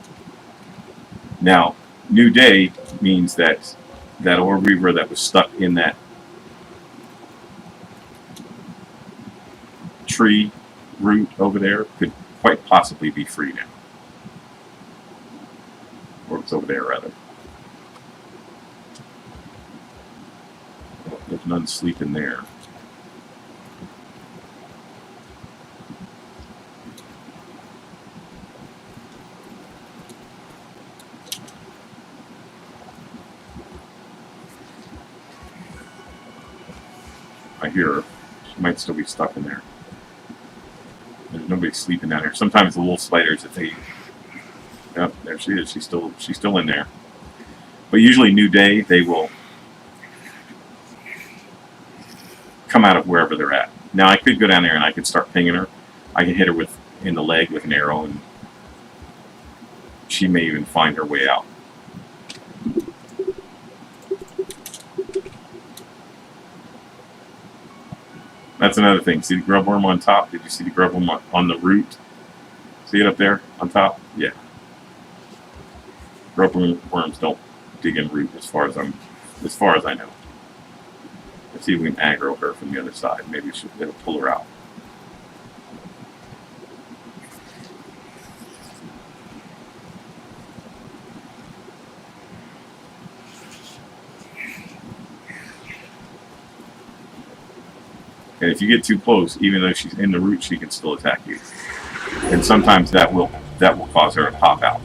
Now, New day means that that orb weaver that was stuck in that tree root over there could quite possibly be free now. Or it's over there, rather. There's none sleeping there. I hear her. She might still be stuck in there. There's nobody sleeping down there. Sometimes the little spiders, if they... Yep, there she is. She's still in there. But usually new day, they will come out of wherever they're at. Now I could go down there and I could start pinging her. I can hit her in the leg with an arrow, and she may even find her way out. That's another thing. See the grub worm on top? Did you see the grub worm on the root? See it up there on top? Yeah. Grub worms don't dig in root as far as I know. Let's see if we can aggro her from the other side. Maybe it'll pull her out. And if you get too close, even though she's in the root, she can still attack you. And sometimes that will cause her to pop out.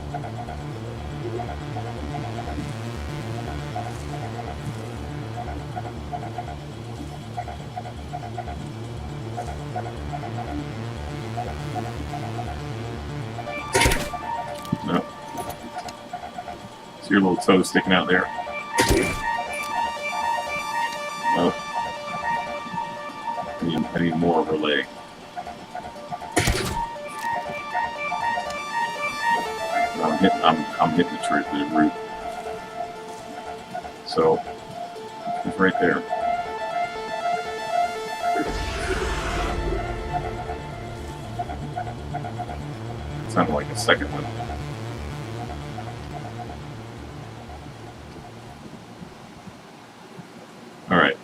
No. See your little toe sticking out there? No. I need more of her leg. I'm hitting the tree with the root. So it's right there. It sounded like a second one. All right.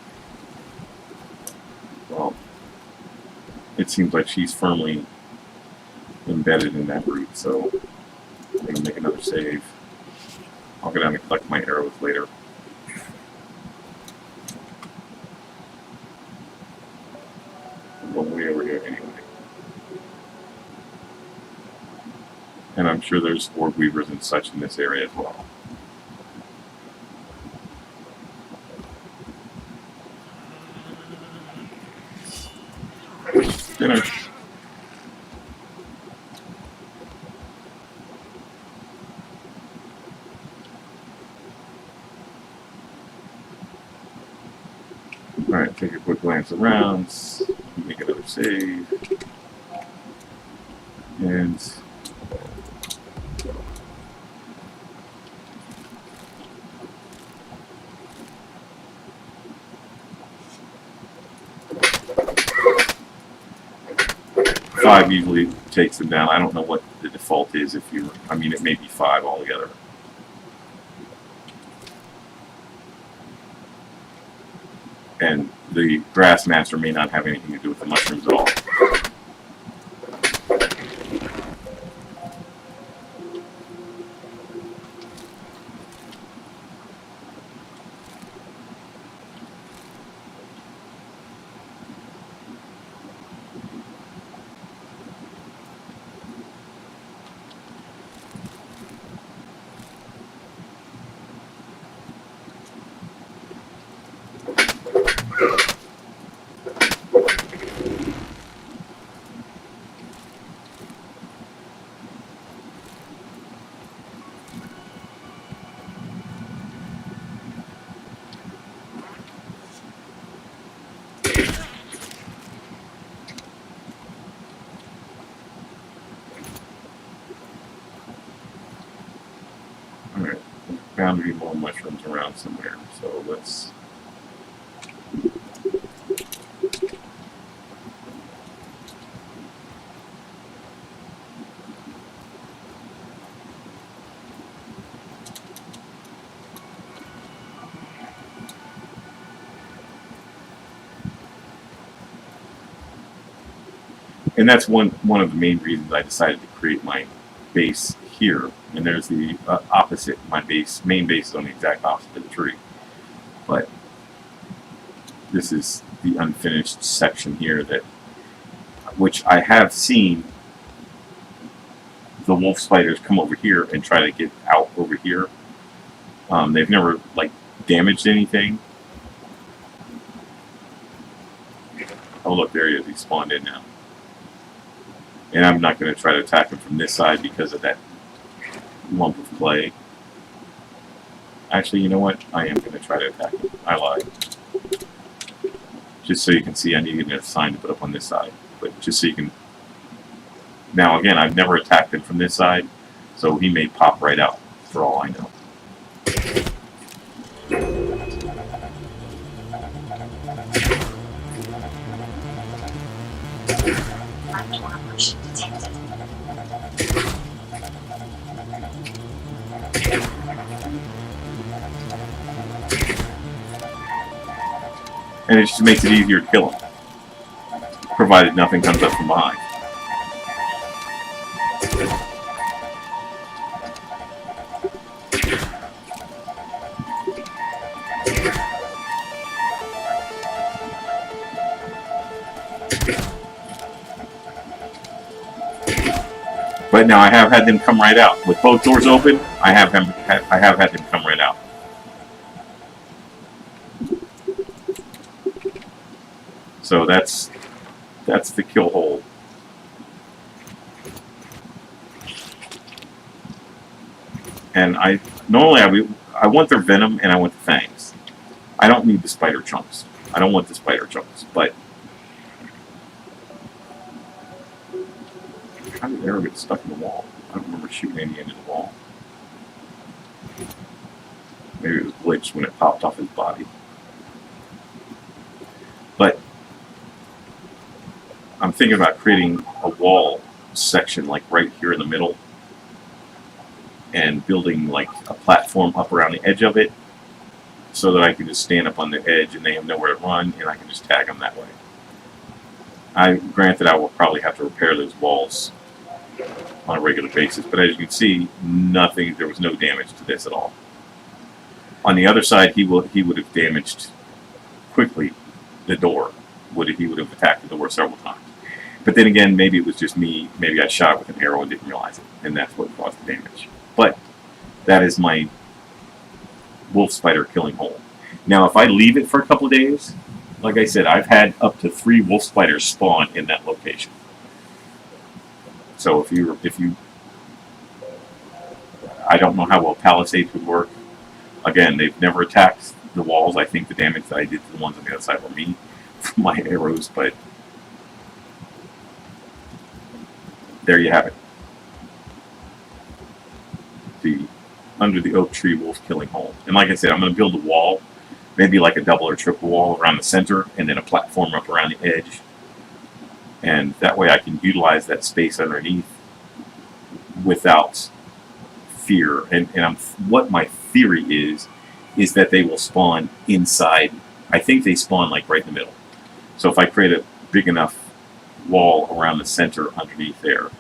Well, it seems like she's firmly embedded in that root, so I'm going to make another save. I'll go down and collect my arrows later. I'm going way over here anyway. And I'm sure there's orb weavers and such in this area as well. Dinner. Alright, take a quick glance around, make another save, and five usually takes them down. I don't know what the default is if you, I mean it may be 5 altogether. And the grass master may not have anything to do with the mushrooms at all. Bound to be more mushrooms around somewhere, so let's And that's one of the main reasons I decided to create my base here. And there's the opposite. My main base is on the exact opposite of the tree. But this is the unfinished section here, which I have seen the wolf spiders come over here and try to get out over here. They've never like damaged anything. Oh look, there he is. He spawned in now. And I'm not going to try to attack him from this side because of that lump of clay. Actually, you know what? I am going to try to attack him. I lied. Just so you can see, I need to get a sign to put up on this side. But just so you can... Now, again, I've never attacked him from this side, so he may pop right out, for all I know. And it just makes it easier to kill him, provided nothing comes up from behind. But now I have had them come right out. With both doors open, I have had them come right out. So that's the kill hole. And normally I want their venom and I want the fangs. I don't need the spider chunks. I don't want the spider chunks, but how did the arrow get stuck in the wall? I don't remember shooting any into the wall. Maybe it was glitched when it popped off his body. But I'm thinking about creating a wall section like right here in the middle and building like a platform up around the edge of it so that I can just stand up on the edge and they have nowhere to run and I can just tag them that way. Granted, I will probably have to repair those walls on a regular basis, but as you can see, there was no damage to this at all. On the other side, he would have damaged quickly the door. He would have attacked the door several times. But then again, maybe it was just me. Maybe I shot it with an arrow and didn't realize it, and that's what caused the damage. But that is my wolf spider killing hole. Now, if I leave it for a couple of days, like I said, I've had up to 3 wolf spiders spawn in that location. So if you, I don't know how well palisades would work. Again, they've never attacked the walls. I think the damage that I did to the ones on the other side were me from my arrows, but there you have it. Under the oak tree wolf killing hole. And like I said, I'm going to build a wall, maybe like a double or triple wall around the center, and then a platform up around the edge. And that way I can utilize that space underneath without fear. And what my theory is that they will spawn inside. I think they spawn like right in the middle. So if I create a big enough wall around the center underneath there,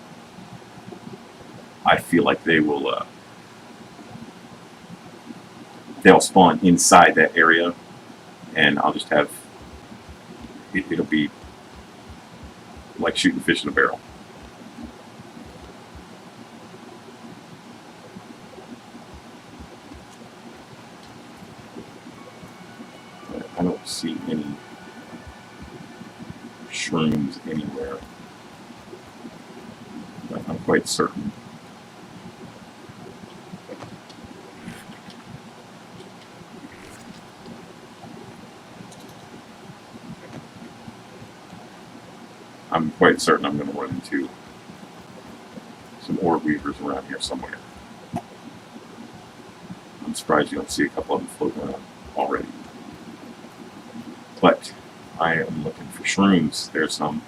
I feel like they will they'll spawn inside that area, and I'll just have it'll be like shooting fish in a barrel. I don't see any shrooms anywhere, but I'm quite certain. I'm quite certain I'm going to run into some orb weavers around here somewhere. I'm surprised you don't see a couple of them floating around already. But I am looking for shrooms. There's some.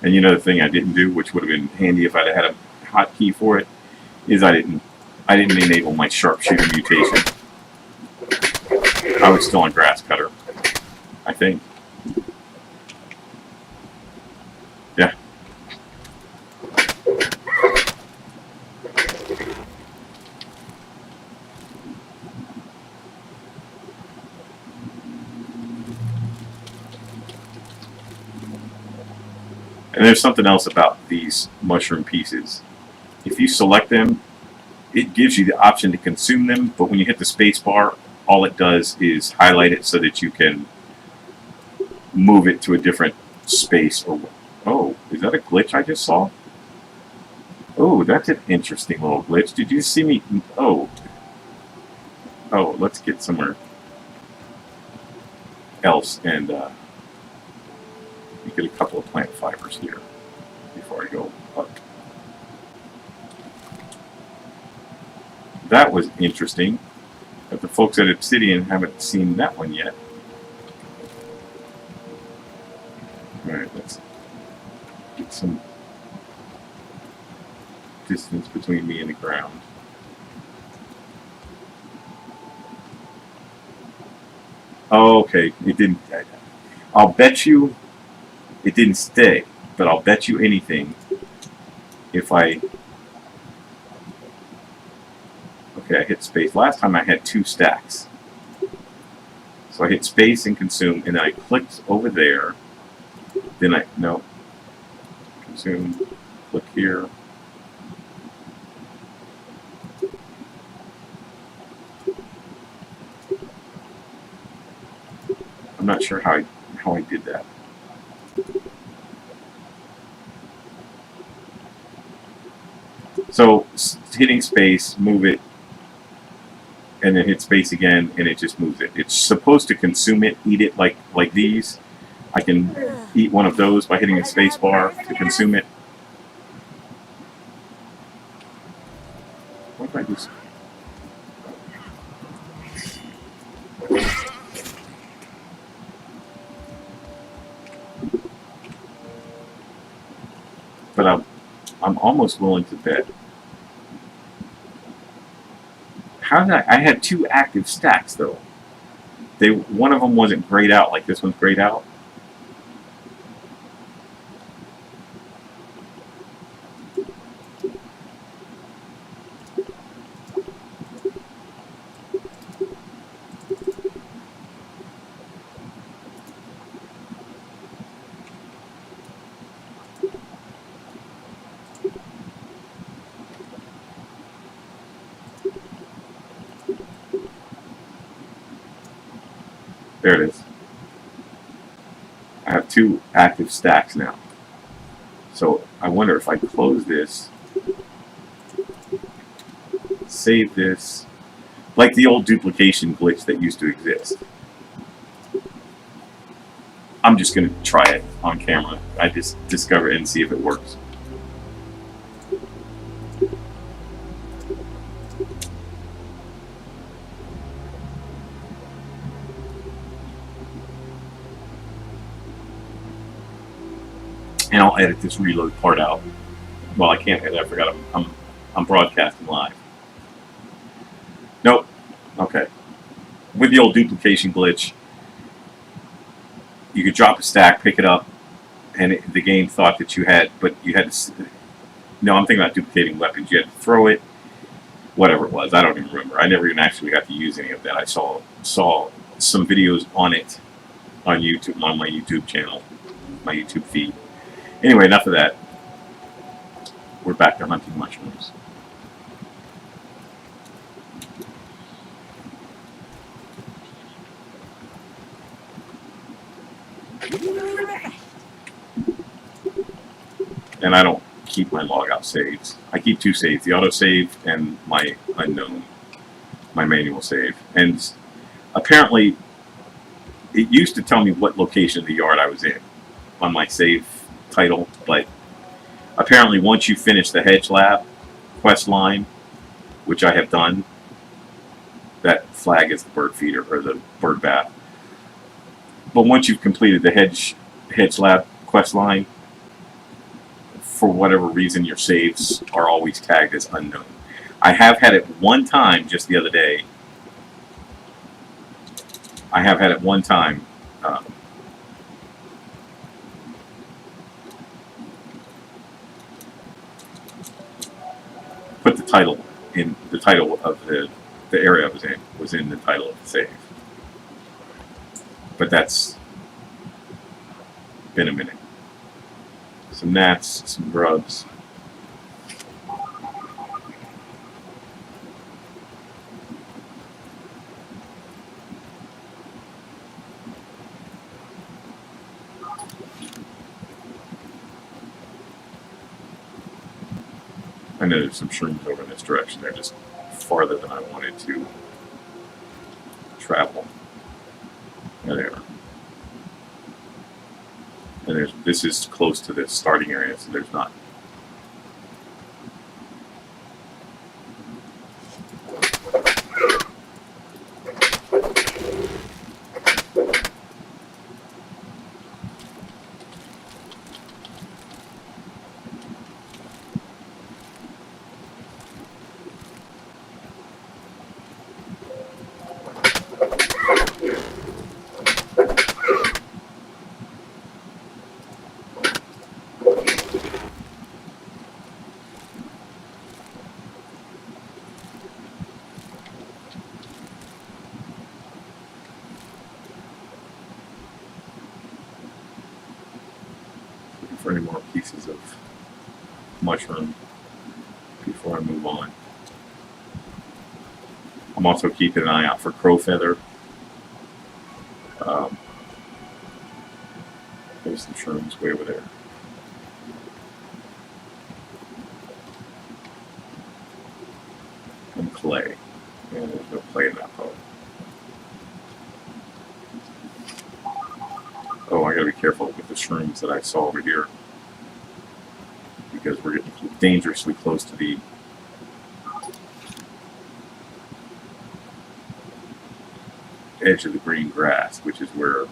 And you know the thing I didn't do, which would have been handy if I'd had a hotkey for it, is I didn't enable my sharpshooter mutation. I was still on grass cutter, I think. Yeah. And there's something else about these mushroom pieces. If you select them, it gives you the option to consume them, but when you hit the space bar, all it does is highlight it so that you can move it to a different space. Or oh, is that a glitch I just saw? Oh, that's an interesting little glitch. Did you see me? Oh, let's get somewhere else and get a couple of plant fibers here before I go up. That was interesting. But the folks at Obsidian haven't seen that one yet. Alright, let's get some distance between me and the ground. Oh, okay, it didn't. I'll bet you it didn't stay, but I'll bet you anything if I... Okay, I hit space. Last time I had 2 stacks. So I hit space and consume, and then I clicked over there. Then no. Consume, click here. I'm not sure how I did that. So hitting space, move it, and then hit space again, and it just moves it. It's supposed to consume it, eat it like these. I can eat one of those by hitting the space bar to consume it. What if I just... But I'm almost willing to bet. How did I had 2 active stacks though. One of them wasn't grayed out like this one's grayed out. There it is. I have 2 active stacks now. So I wonder if I close this, save this, like the old duplication glitch that used to exist. I'm just going to try it on camera. I just discover it and see if it works. And I'll edit this reload part out. Well, I can't edit. I forgot. I'm broadcasting live. Nope. Okay. With the old duplication glitch, you could drop a stack, pick it up, and the game thought that you had, but you had to. No, I'm thinking about duplicating weapons. You had to throw it, whatever it was. I don't even remember. I never even actually got to use any of that. I saw some videos on it on YouTube, on my YouTube channel, my YouTube feed. Anyway, enough of that. We're back to hunting mushrooms. And I don't keep my logout saves. I keep 2 saves, the autosave and my unknown, my manual save. And apparently, it used to tell me what location of the yard I was in on my save title, but apparently once you finish the hedge lab quest line, which I have done, that flag is the bird feeder or the bird bath. But once you've completed the hedge lab quest line, for whatever reason your saves are always tagged as unknown. I have had it one time just the other day I have had at one time put the title in the title of the area I was in the title of the save. But that's been a minute. Some gnats, some grubs. I know there's some shrooms over in this direction. They're just farther than I wanted to travel. There they are. And this is close to the starting area, so there's not. For any more pieces of mushroom before I move on. I'm also keeping an eye out for crow feather. There's some shrooms way over there. And clay. And there's no clay in that pot. Oh, I gotta be careful with the shrooms that I saw over here, because we're getting dangerously close to the edge of the green grass, which is where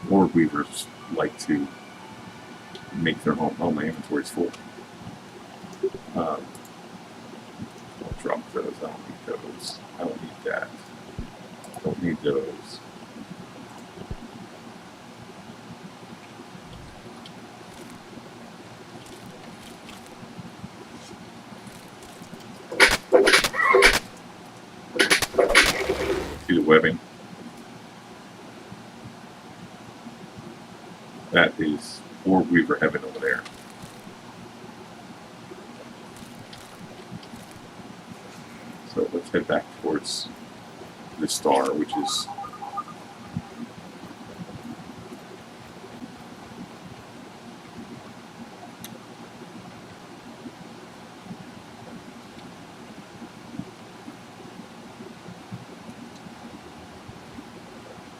orb weavers like to make their home. Oh, my inventory's full. I'll drop those. I don't need those. I don't need that. Don't need those. See the webbing? That is orb weaver heaven over there. So let's head back towards the star, which is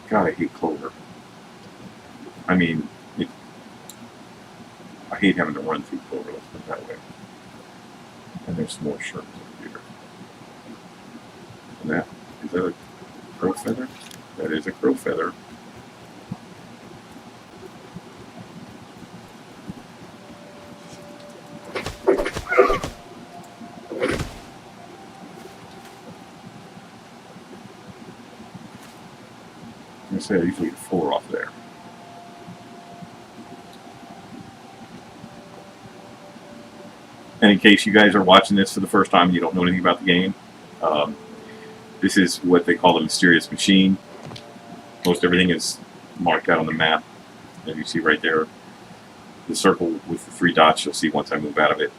God, I hate clover. I mean, I hate having to run through clover, let's put it that way. And there's more shrooms over here. And that, is that a crow feather? That is a crow feather. I'm going to say I usually get 4 off there. And in case you guys are watching this for the first time and you don't know anything about the game, this is what they call the mysterious machine. Most everything is marked out on the map. And you see right there, the circle with the 3 dots you'll see once I move out of it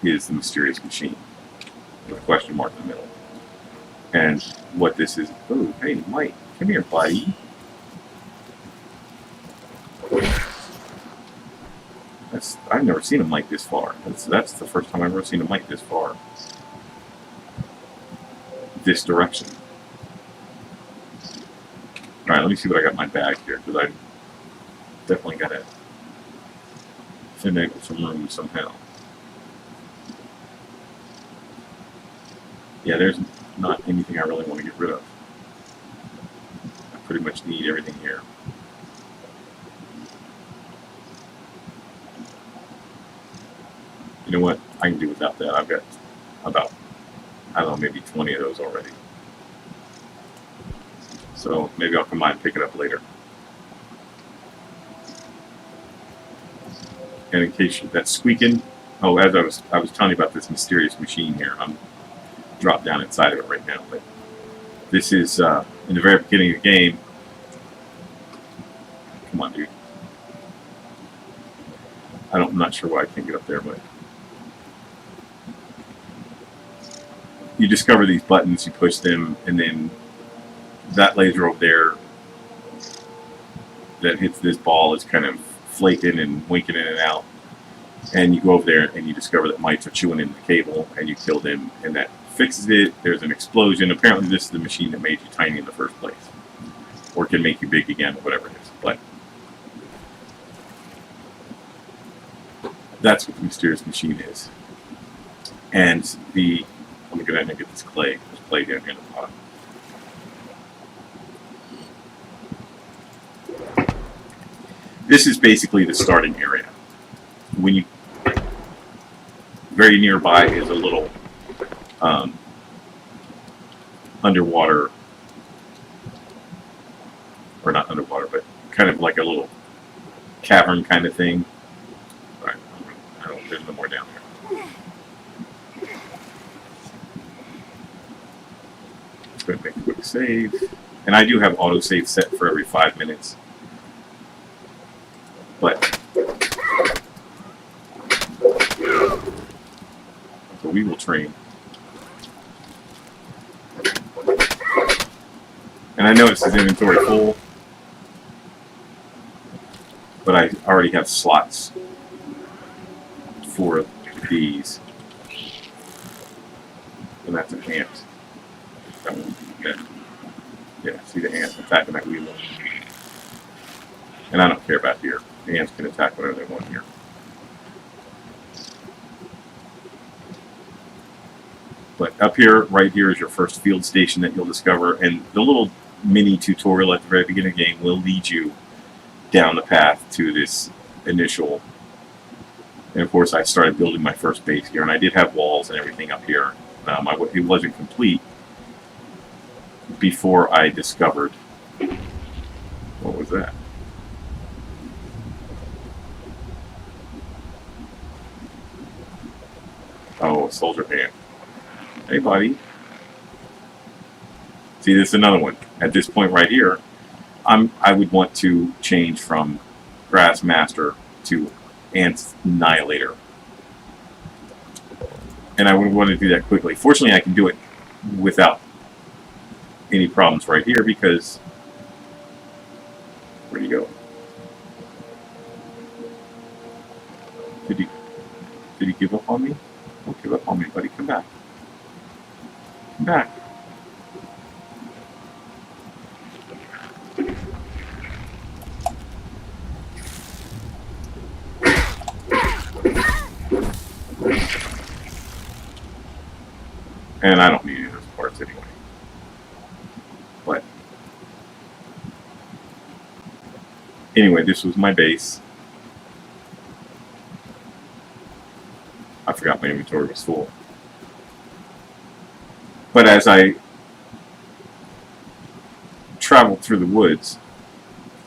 is the mysterious machine with a question mark in the middle. And what this is, oh, hey, Mike, come here, buddy. I've never seen a mic this far. That's the first time I've ever seen a mic this far. This direction. Alright, let me see what I got in my bag here, because I definitely got to finagle some room somehow. Yeah, there's not anything I really want to get rid of. I pretty much need everything here. You know what? I can do without that. I've got about, I don't know, maybe 20 of those already. So maybe I'll come by and pick it up later. And in case that's squeaking, oh, as I was telling you about this mysterious machine here, I'm dropped down inside of it right now. But this is in the very beginning of the game. Come on, dude. I'm not sure why I can't get up there, but you discover these buttons, you push them, and then that laser over there that hits this ball is kind of flaking and winking in and out. And you go over there and you discover that mites are chewing into the cable, and you kill them, and that fixes it. There's an explosion. Apparently this is the machine that made you tiny in the first place, or can make you big again, or whatever it is. But that's what the mysterious machine is. And let me go ahead and get this clay. There's clay down here in the bottom. This is basically the starting area. When you very nearby is a little underwater, or not underwater, but kind of like a little cavern kind of thing. All right, there's no more down there. Going to make a quick save, and I do have autosave set for every 5 minutes, but we will train. And I noticed his inventory full, but I already have slots for these, and that's an ant. That one, yeah, see the ant attacking that wheel. And I don't care about here. The ants can attack whatever they want here. But up here, right here, is your first field station that you'll discover, and the little mini tutorial at the very beginning of the game will lead you down the path to this initial. And of course, I started building my first base here, and I did have walls and everything up here. It wasn't complete before I discovered. What was that? Oh, a soldier ant. Hey, buddy. See, this is another one. At this point right here, I would want to change from Grass Master to Ant Annihilator. And I would want to do that quickly. Fortunately, I can do it without any problems right here because... Where'd he go? Did he give up on me? Don't give up on me, buddy. Come back. Come back. And I don't need any of those parts anyway. But anyway, this was my base. I forgot my inventory was full. But as I traveled through the woods,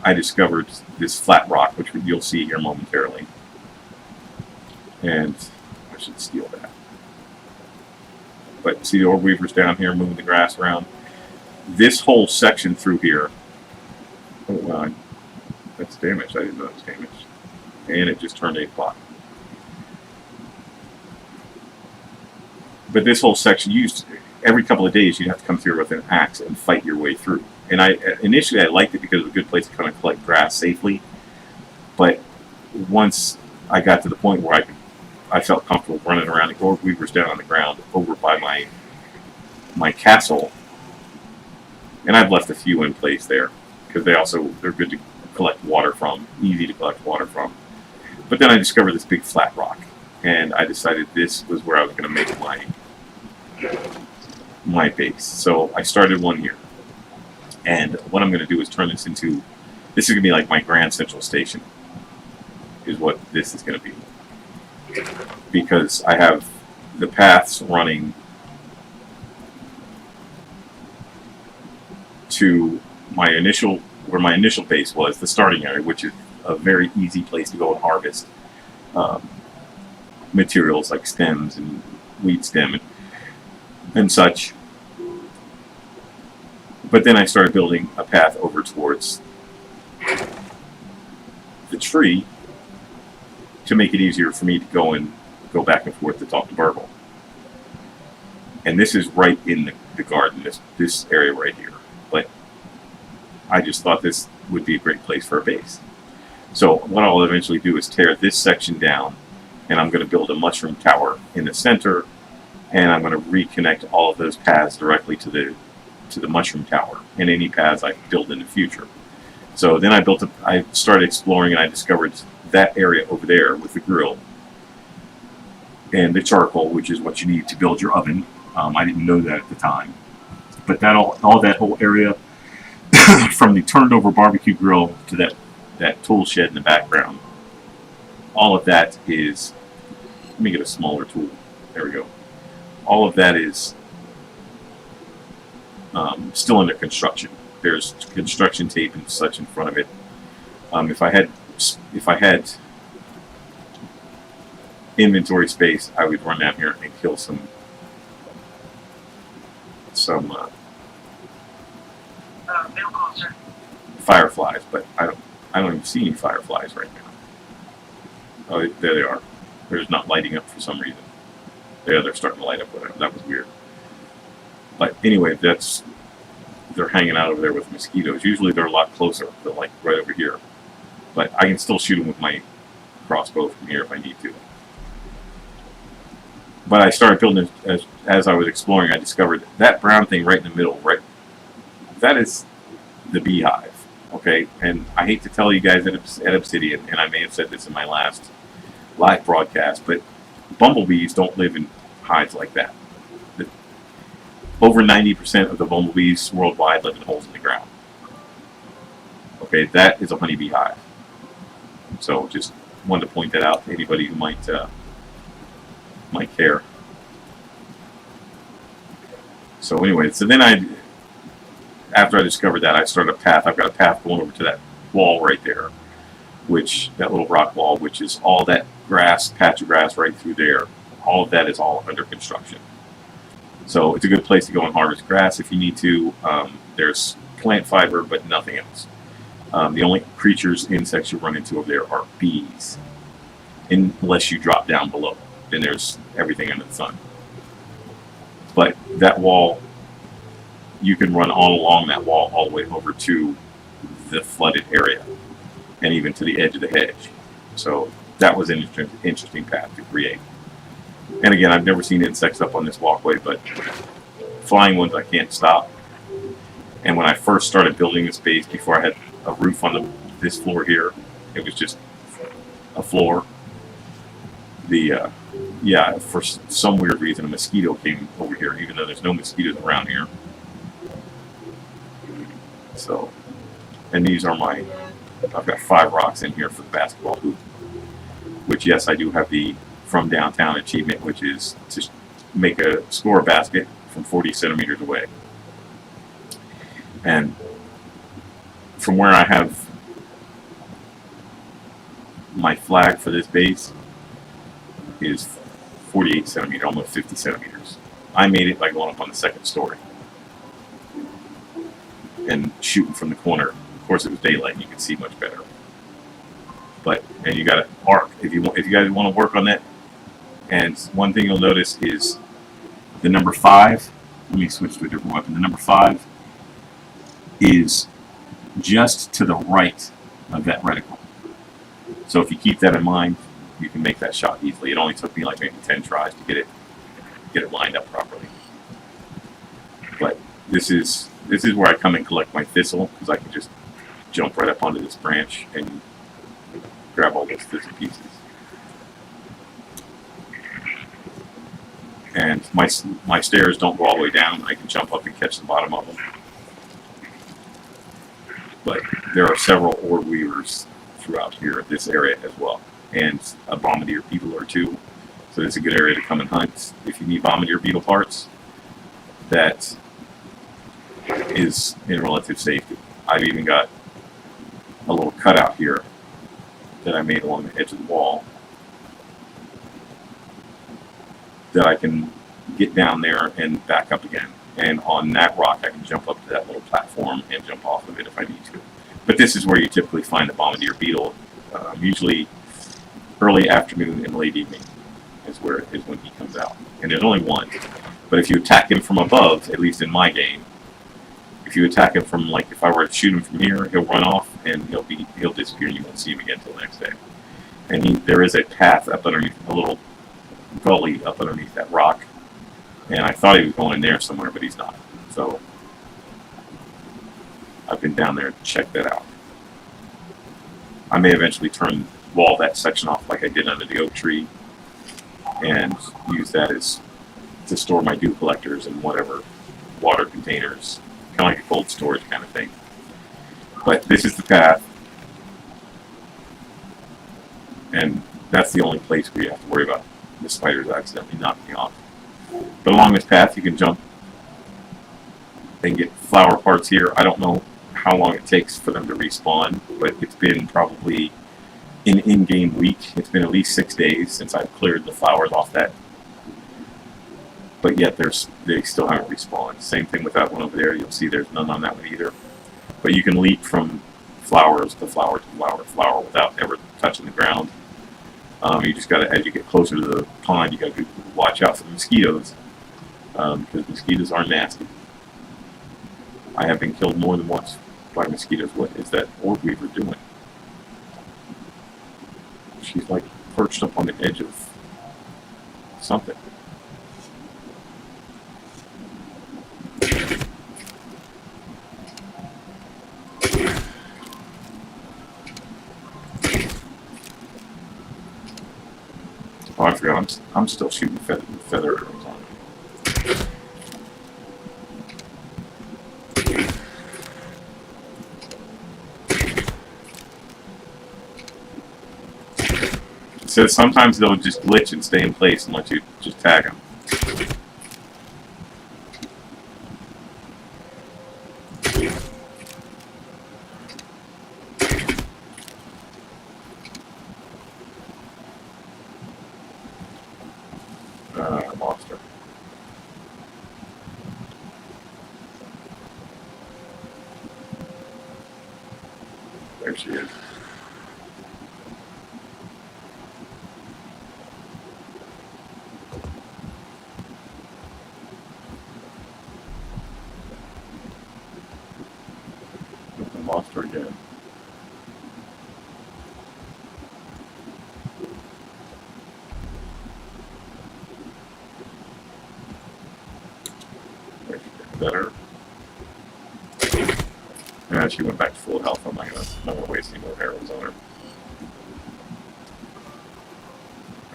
I discovered this flat rock, which you'll see here momentarily. And I should steal that. But see the orb weavers down here moving the grass around? This whole section through here, oh wow, that's damaged. I didn't know it was damaged. And it just turned 8 o'clock. But this whole section, every couple of days you'd have to come through with an axe and fight your way through. And initially I liked it because it was a good place to kind of collect grass safely. But once I got to the point where I felt comfortable running around the orb weavers down on the ground over by my castle, and I've left a few in place there because they're good to collect water from, easy to collect water from. But then I discovered this big flat rock, and I decided this was where I was going to make my base. So I started one here, and what I'm going to do is turn this into, this is going to be like my grand central station, is what this is going to be. Because I have the paths running to where my initial base was, the starting area, which is a very easy place to go and harvest materials like stems and weed stem and such. But then I started building a path over towards the tree to make it easier for me to go back and forth to talk to Burgle. And this is right in the garden, this area right here. But I just thought this would be a great place for a base. So what I'll eventually do is tear this section down, and I'm going to build a mushroom tower in the center, and I'm going to reconnect all of those paths directly to the mushroom tower and any paths I build in the future. So then I started exploring, and I discovered that area over there with the grill and the charcoal, which is what you need to build your oven. I didn't know that at the time, but all that whole area from the turned over barbecue grill to that tool shed in the background, all of that is, let me get a smaller tool, there we go. All of that is still under construction. There's construction tape and such in front of it. If I had inventory space, I would run down here and kill some fireflies, but I don't even see any fireflies right now. Oh, there they are. They're just not lighting up for some reason. Yeah, they're starting to light up. Whatever. That was weird. But anyway, they're hanging out over there with mosquitoes. Usually they're a lot closer. They're like right over here. But I can still shoot them with my crossbow from here if I need to. But I started building, as I was exploring, I discovered that brown thing right in the middle, right? That is the beehive, okay? And I hate to tell you guys at Obsidian, and I may have said this in my last live broadcast, but bumblebees don't live in hives like that. Over 90% of the bumblebees worldwide live in holes in the ground. Okay, that is a honeybee hive. So just wanted to point that out to anybody who might care. So anyway, so then after I discovered that, I started a path. I've got a path going over to that wall right there, that little rock wall, which is all that grass, patch of grass right through there. All of that is all under construction. So it's a good place to go and harvest grass if you need to. There's plant fiber, but nothing else. The only creatures, insects you run into over there are bees, unless you drop down below. Then there's everything under the sun. But that wall, you can run all along that wall all the way over to the flooded area and even to the edge of the hedge. So that was an interesting path to create. And again, I've never seen insects up on this walkway, but flying ones I can't stop. And when I first started building this base, before I had a roof on this floor here, it was just a floor. For some weird reason, a mosquito came over here, even though there's no mosquitoes around here. So, and these are I've got 5 rocks in here for the basketball hoop, which, yes, I do have the From Downtown achievement, which is to make a score basket from 40 centimeters away. And from where I have my flag for this base is 48 centimeters, almost 50 centimeters. I made it by going up on the 2nd story and shooting from the corner. Of course, it was daylight and you could see much better. And you got an arc if you guys want to work on that. And one thing you'll notice is the number 5. Let me switch to a different weapon. The number 5 is just to the right of that reticle. So if you keep that in mind, you can make that shot easily. It only took me like maybe 10 tries to get it lined up properly. But this is where I come and collect my thistle, because I can just jump right up onto this branch and grab all those thistle pieces. And my stairs don't go all the way down. I can jump up and catch the bottom of them. But there are several ore weavers throughout here, this area as well, and a bombardier beetle or 2. So it's a good area to come and hunt if you need bombardier beetle parts. That is in relative safety. I've even got a little cutout here that I made along the edge of the wall that I can get down there and back up again. And on that rock, I can jump up to that little platform and jump off of it if I need to. But this is where you typically find the bombardier beetle, usually early afternoon and late evening is when he comes out. And there's only one. But if you attack him from above, at least in my game, if you attack him from, like, if I were to shoot him from here, he'll run off and he'll disappear and you won't see him again until the next day. And there is a path up underneath, a little gully up underneath that rock. And I thought he was going in there somewhere, but he's not. So I've been down there to check that out. I may eventually wall that section off like I did under the oak tree and use that as to store my dew collectors and whatever water containers, kind of like a cold storage kind of thing. But this is the path, and that's the only place where you have to worry about the spiders accidentally knocking you off. But along this path you can jump and get flower parts here. I don't know how long it takes for them to respawn, but it's been probably an in-game week. It's been at least 6 days since I've cleared the flowers off that. But yet they still haven't respawned. Same thing with that one over there. You'll see there's none on that one either. But you can leap from flowers to flower to flower to flower without ever touching the ground. You just gotta, as you get closer to the pond, you gotta watch out for the mosquitoes, because mosquitoes are nasty. I have been killed more than once by mosquitoes. What is that orb weaver doing? She's like perched up on the edge of something. Oh, I forgot. I'm still shooting feather arrows on it. It says sometimes they'll just glitch and stay in place and let you just tag them. Monster. There she is. The monster again. Better. Yeah, she went back to full health. I'm not gonna waste any more arrows on her.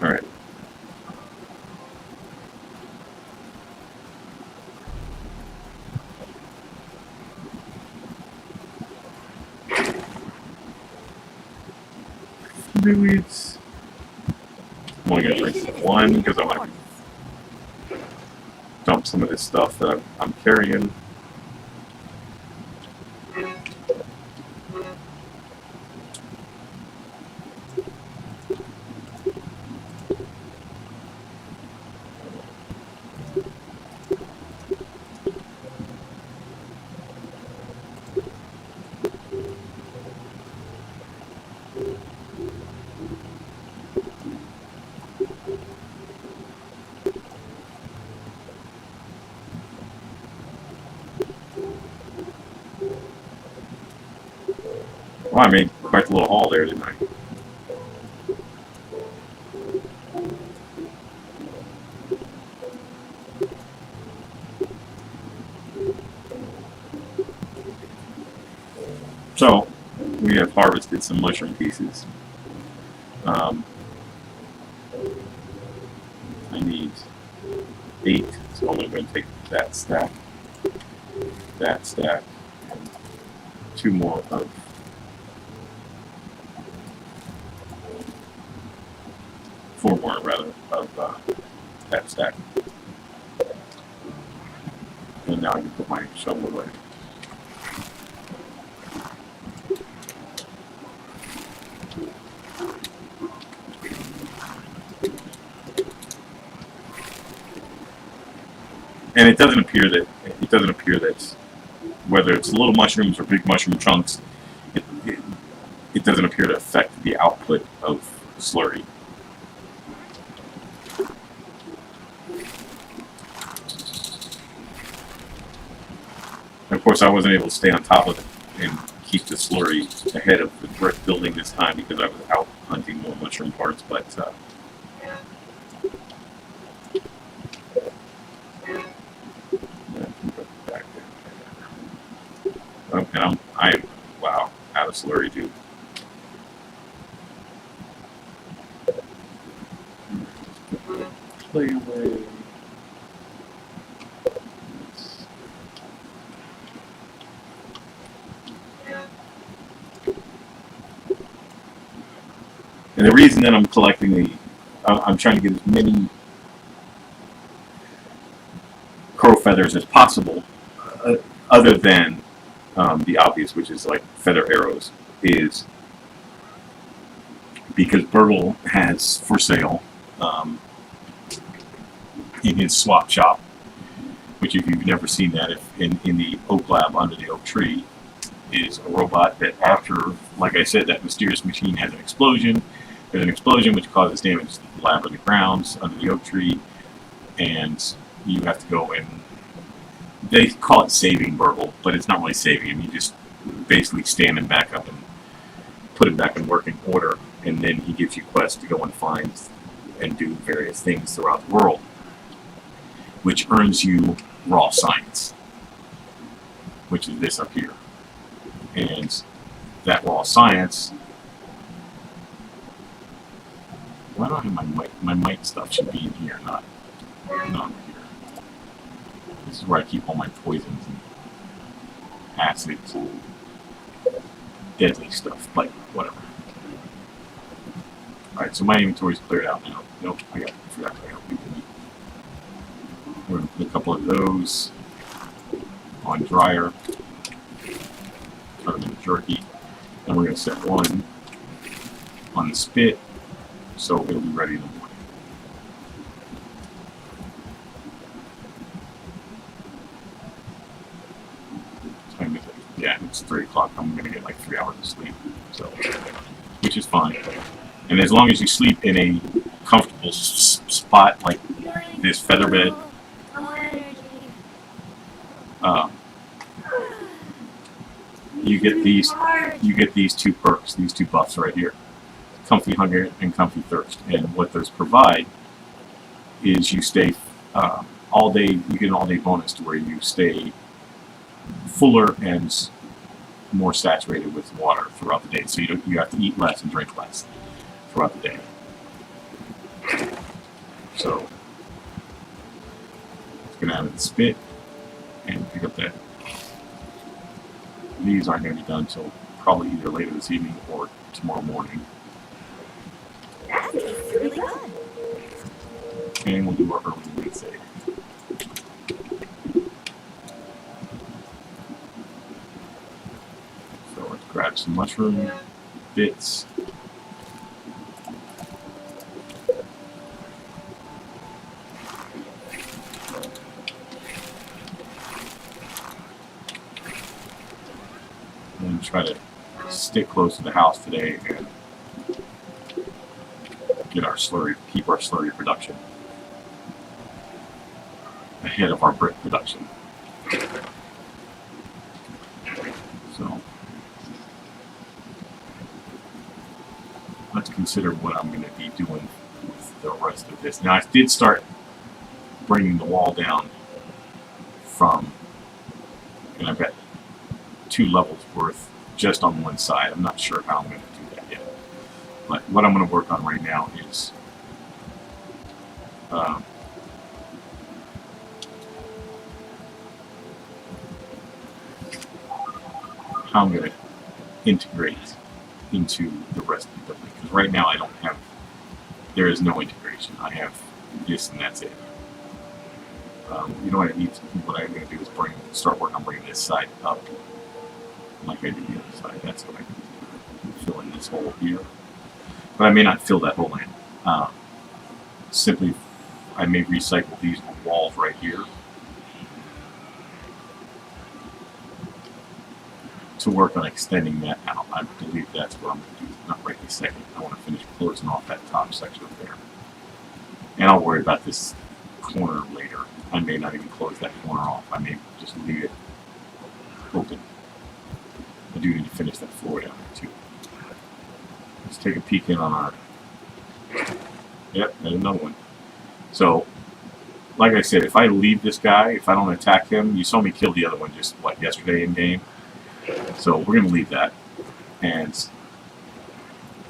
Alright. Weeds. I'm only gonna drink one because I want to dump some of this stuff that I'm carrying. Well, I made quite a little haul there, didn't I? So, we have harvested some mushroom pieces. I need 8, so I'm going to take that stack, and 2 more of 4 more rather of that stack. And now I can put my shovel away. and it doesn't appear that whether it's little mushrooms or big mushroom chunks, it, it, it doesn't appear to affect the output of slurry. And of course, I wasn't able to stay on top of it and keep the slurry ahead of the brick building this time because I was out hunting more mushroom parts, but and I'm wow, out of slurry too. Play away. And the reason that I'm collecting I'm trying to get as many crow feathers as possible, other than the obvious, which is like feather arrows, is because Burgle has for sale in his swap shop, which if you've never seen that, in the Oak Lab under the oak tree, is a robot that after, like I said, that mysterious machine has an explosion. There's an explosion which causes damage to the lab or the grounds under the oak tree, and you have to go and they call it saving Burgle, but it's not really saving him. You just basically stand him back up and put him back in working order, and then he gives you quests to go and find and do various things throughout the world, which earns you raw science, which is this up here. And that raw science, why don't I have my mic? My mic stuff should be in here, not over here. This is where I keep all my poisons and acids and deadly stuff, like whatever. Alright, so my inventory's cleared out now. Nope, I forgot to help you. We're going to put a couple of those on dryer, turn them into jerky, and we're going to set one on the spit so it'll be ready in the morning. Time is it? Yeah, it's 3 o'clock. I'm going to get like 3 hours of sleep, so which is fine. And as long as you sleep in a comfortable spot like this feather bed, you get these two perks, these two buffs right here: comfy hunger and comfy thirst. And what those provide is you stay all day. You get an all-day bonus to where you stay fuller and more saturated with water throughout the day. So you have to eat less and drink less throughout the day. So it's gonna have it spit and pick up that. These aren't going to be done until probably either later this evening or tomorrow morning. That tastes really good. And we'll do our early Wednesday. So let's grab some mushroom bits. And try to stick close to the house today and get our slurry, keep our slurry production ahead of our brick production. So let's consider what I'm going to be doing with the rest of this. Now I did start bringing the wall down from, and I've got 2 levels worth just on one side. I'm not sure how I'm going to do that yet. But what I'm going to work on right now is how I'm going to integrate into the rest of the building. Because right now I don't have, there is no integration. I have this and that's it. You know what I need to, what I'm going to do is start working on bringing this side up like I did the other side. That's what I can fill in this hole here. But I may not fill that hole in. Simply, I may recycle these walls right here to work on extending that out. I believe that's what I'm going to do. Not right this second. I want to finish closing off that top section up there. And I'll worry about this corner later. I may not even close that corner off. I may just leave it open. I do need to finish that floor down there too. Let's take a peek in on our... Yep, there's another one. So, like I said, if I leave this guy, if I don't attack him, you saw me kill the other one just, what, yesterday in game? So we're going to leave that. And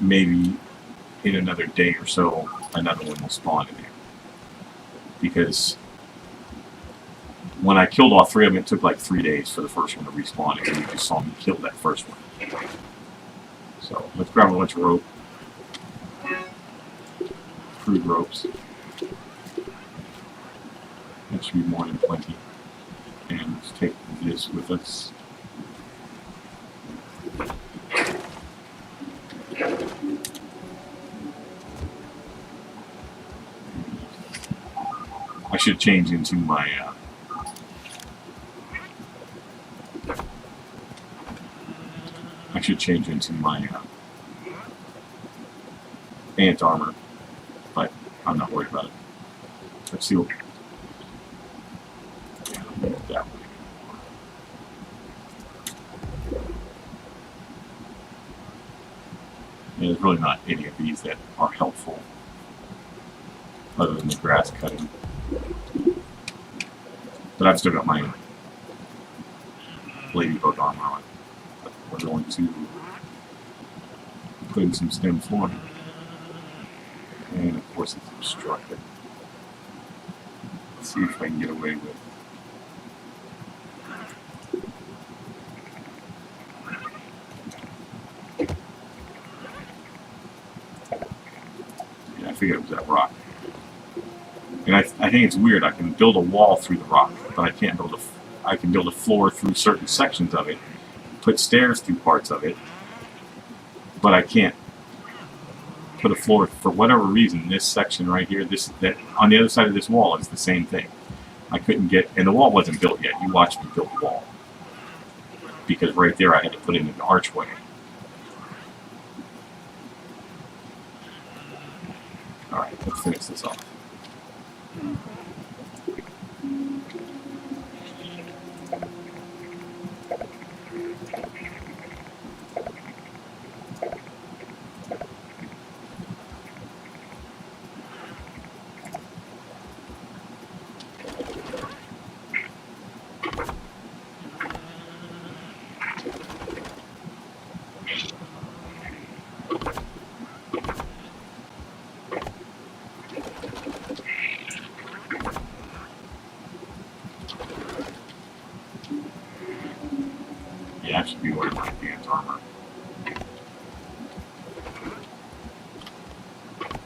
maybe in another day or so, another one will spawn in there. Because when I killed all three of them, it took like 3 days for the first one to respawn, and you just saw me kill that first one. So let's grab a bunch of rope. Crude ropes. That should be more than plenty. And let's take this with us. I should change into my ant armor, but I'm not worried about it. Let's see what. Yeah, I'll move that way. And there's really not any of these that are helpful, other than the grass cutting. But I've still got my ladybug armor on. We're going to put in some stem flooring. And of course it's obstructed. Let's see if I can get away with. Yeah, I figured it was that rock. And I think it's weird. I can build a wall through the rock, but I can't build I can build a floor through certain sections of it, put stairs through parts of it, but I can't put a floor for whatever reason. This section right here, that on the other side of this wall is the same thing. I couldn't get, and the wall wasn't built yet. You watched me build the wall because right there I had to put in an archway. All right, let's finish this off. Yeah, I should be wearing my ant armor.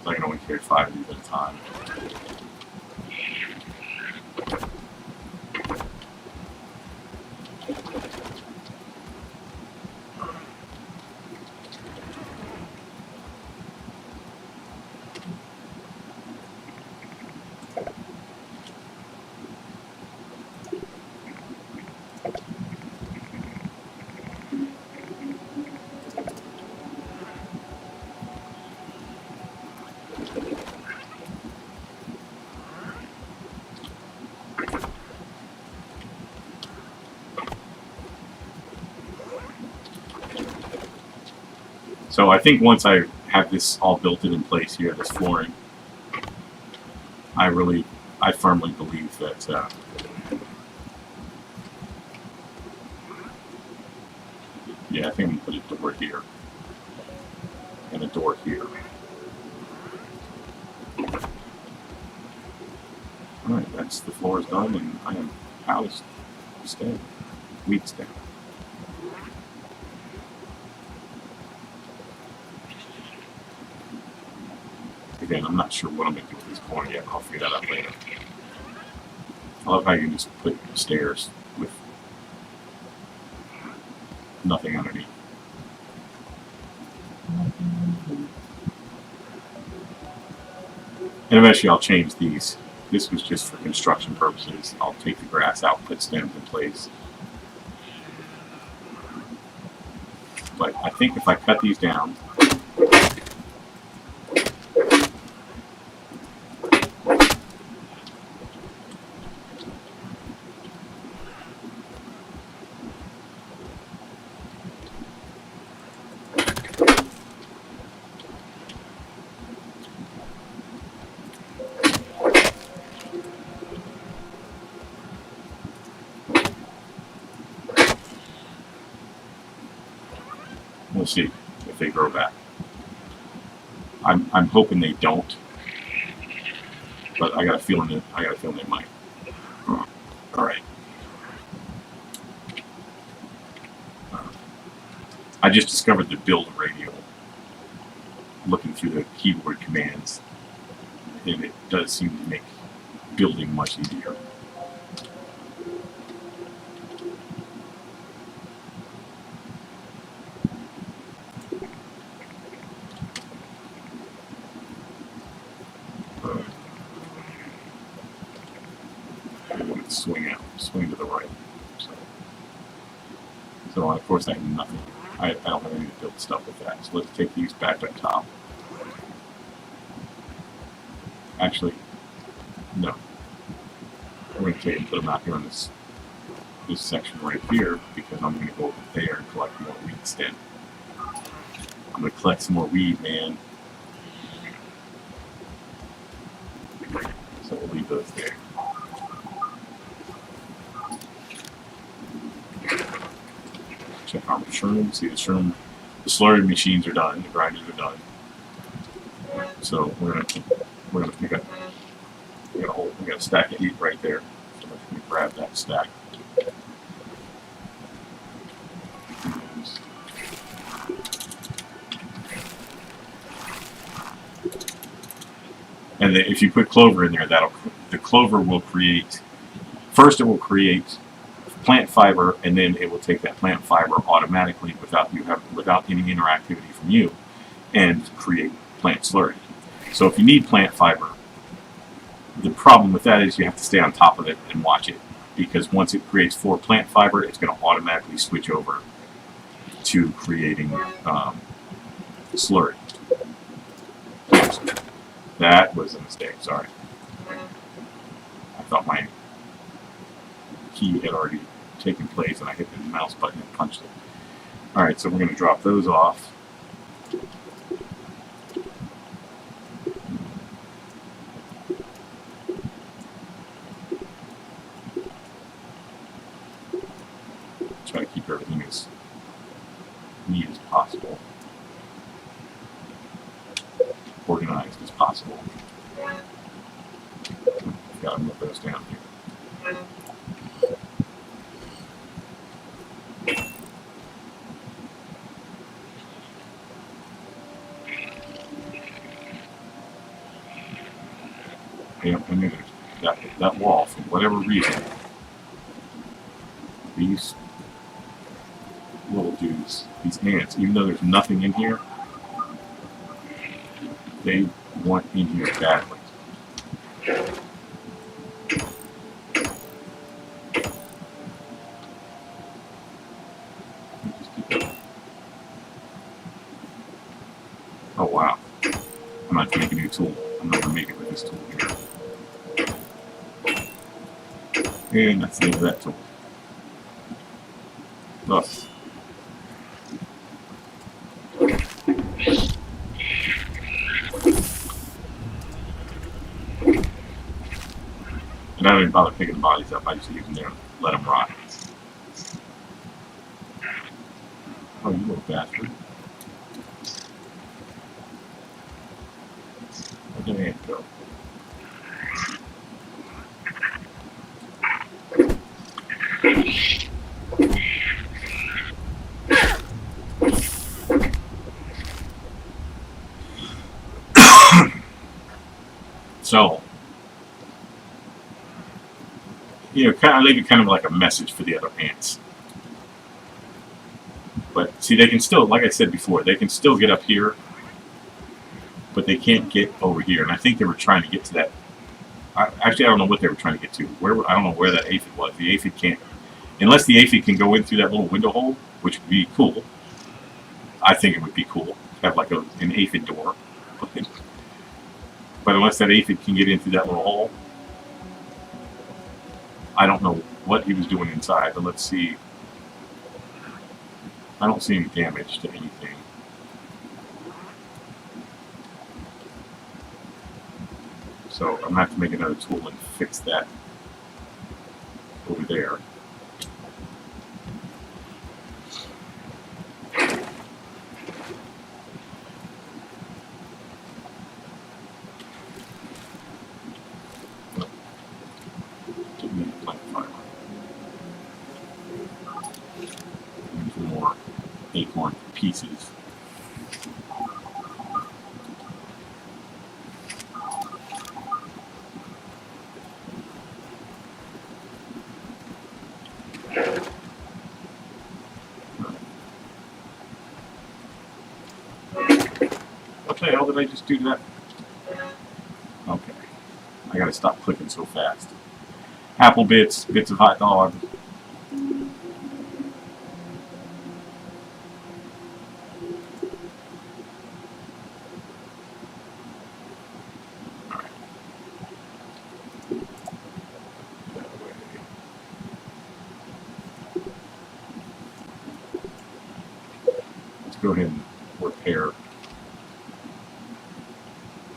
I can only carry 5 of these at a time. So I think once I have this all built in place here, this flooring, I firmly believe that yeah, I think I'm going to put a door here and a door here. Alright, that's the floor is done, and I am out of stay. Weed stay. Again, I'm not sure what I'm going to do with this corner yet. I'll figure that out later. I love how you can just put stairs with nothing underneath. And eventually I'll change these. This was just for construction purposes. I'll take the grass out, put stems in place. But I think if I cut these down, we'll see if they grow back. I'm hoping they don't, but I got a feeling they might. All right. I just discovered the build radio. Looking through the keyboard commands, and it does seem to make building much easier. Swing to the right. So of course I have nothing. I don't have any to build stuff with that. So let's take these back up top. Actually, no. We're going to take and put them out here on this section right here, because I'm going to go over there and collect more weed instead. I'm going to collect some more weed, man. So we'll leave those there. Check our shroom. See the shroom. The slurry machines are done. The grinders are done. So we got a stack of heat right there. So let me grab that stack. And if you put clover in there, the clover will create. First, it will create plant fiber, and then it will take that plant fiber automatically without any interactivity from you, and create plant slurry. So if you need plant fiber, the problem with that is you have to stay on top of it and watch it, because once it creates 4 plant fiber, it's going to automatically switch over to creating slurry. That was a mistake. Sorry. I thought my key had already taken place, and I hit the mouse button and punched it. Alright, so we're going to drop those off. Try to keep everything as neat as possible. Organized as possible. Got to move those down here. And that wall, for whatever reason, these little dudes, these ants, even though there's nothing in here, they want in here badly. Oh wow. I'm not going to make a new tool. I'm not going to make it with this tool here. And that's the end of that tool. Thus. And I don't even bother picking the bodies up. I just leave them there and let them rot. Oh, you little bastard. Where'd the ant go? So, kind of leave it kind of like a message for the other ants. But see, they can still, like I said before, they can still get up here, but they can't get over here. And I think they were trying to get to that. Actually, I don't know what they were trying to get to. I don't know where that aphid was. The aphid can't, unless the aphid can go in through that little window hole, which would be cool. I think it would be cool to have like an aphid door. But unless that aphid can get in through that little hole, I don't know what he was doing inside. But let's see. I don't see any damage to anything. So I'm going to have to make another tool and fix that over there. More acorn pieces. What the hell did I just do to that? Okay. I gotta stop clicking so fast. Apple bits, bits of hot dog. Alright. That way. Let's go ahead and repair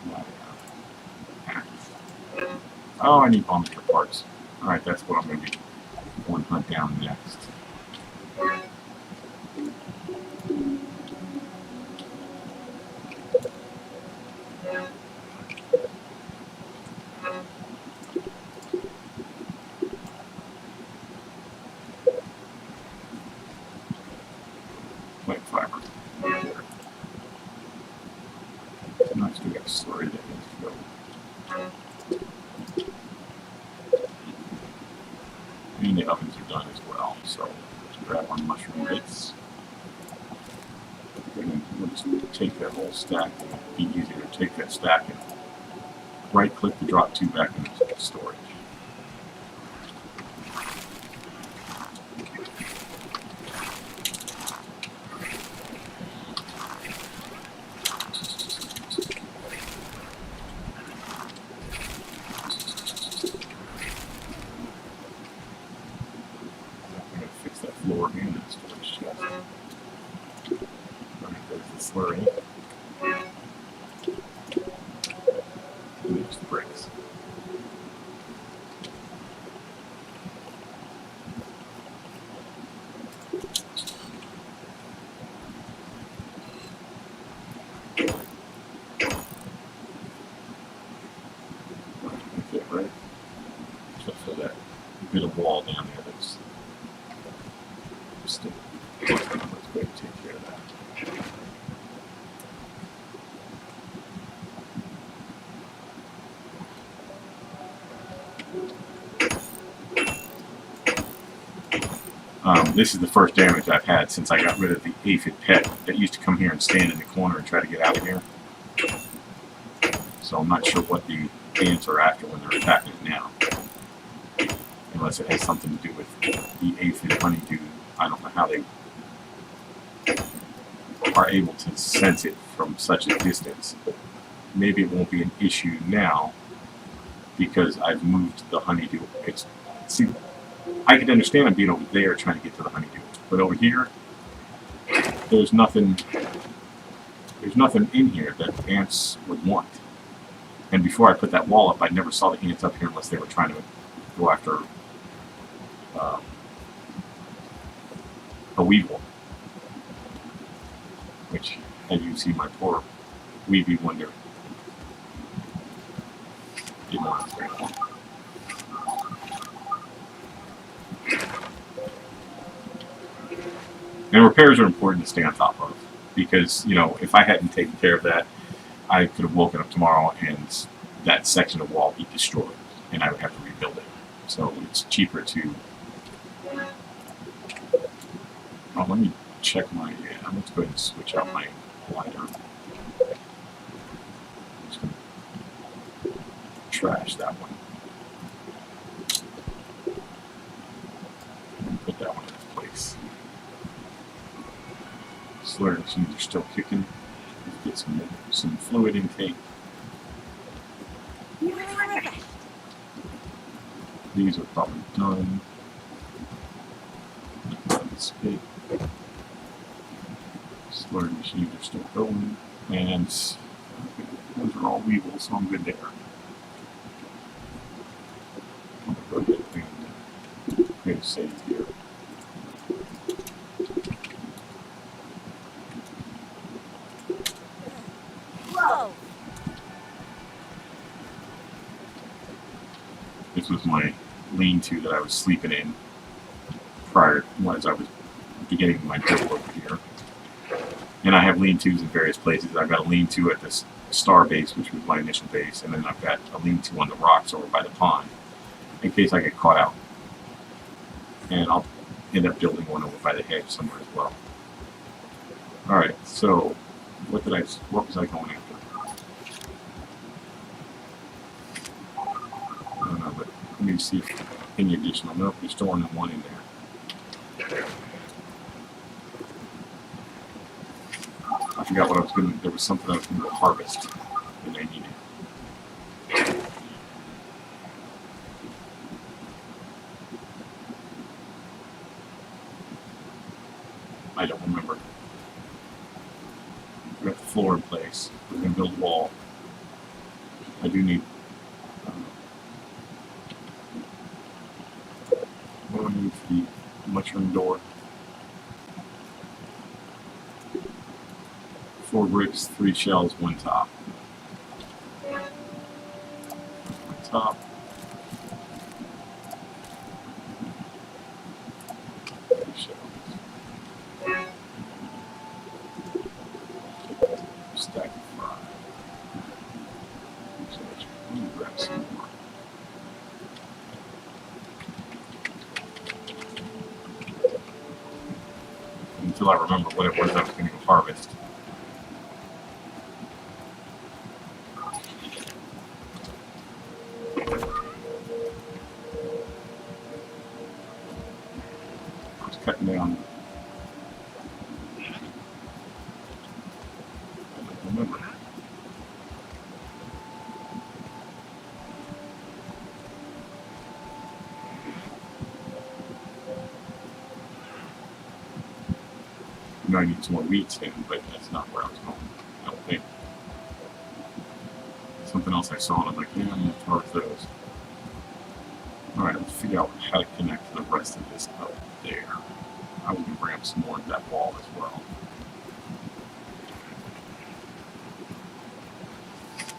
my axe. Oh, I need bomb parts. Alright, that's what I'm going to be going to hunt down next. White fiber. Nice to get slurry that needs to go. And the ovens are done as well, so let's grab our mushroom bits. And we'll just take that whole stack, and it'll be easier to take that stack and right click to drop 2 back into storage. Floor and the storage chest. Alright, there's the slurry. And there's the bricks. Okay, right? Except for that bit of wall down there that's still. Let's go ahead and take care of that. This is the first damage I've had since I got rid of the aphid pet that used to come here and stand in the corner and try to get out of here. So I'm not sure what the ants are after when they're attacking it now. Unless it has something to do with the aphid honeydew. I don't know how they are able to sense it from such a distance. Maybe it won't be an issue now because I've moved the honeydew. See, I could understand them being over there trying to get to the honeydew, but over here, there's nothing in here that ants would want. And before I put that wall up, I never saw the ants up here unless they were trying to go after a weevil. Which, as you see, my poor weevy wonder didn't want to very long. And repairs are important to stay on top of because, you know, if I hadn't taken care of that, I could have woken up tomorrow and that section of wall be destroyed and I would have to rebuild it. So it's cheaper to... Oh, let me check my... let's go ahead and switch out my lighter. I'm just going to trash that one. And put that one in its place. slurry machines are still kicking. Let's get some fluid intake. Feeling refreshed. These are probably done. Spit. Slurry machines are still going. And those are all weevils, so I'm good there. I'm going to go ahead and save here. Whoa. This was my lean-to that I was sleeping in prior, as I was beginning my build over here. And I have lean-tos in various places. I've got a lean-to at this star base, which was my initial base, and then I've got a lean-to on the rocks over by the pond, in case I get caught out. And I'll end up building one over by the hedge somewhere as well. Alright, so what was I going after? I don't know, but let me see if any additional. Nope, there's still only one in there. I forgot what I was going to. There was something I was going to harvest that I needed. I don't remember. We got the floor in place. We're going to build a wall. I do need. What do I need for the mushroom door? 4 bricks, 3 shells, 1 top. 1 top. 3 shells. Stack of 5. So let me grab some more. Until I remember what it was I was going to harvest. Cutting down. I don't remember. I need some more weeds in, but that's not where I was going. I don't think. Something else I saw, and I'm like, yeah, I'm going to charge those. Alright, let's figure out how to connect to the rest of this up there. I was going to bring up some more of that wall as well.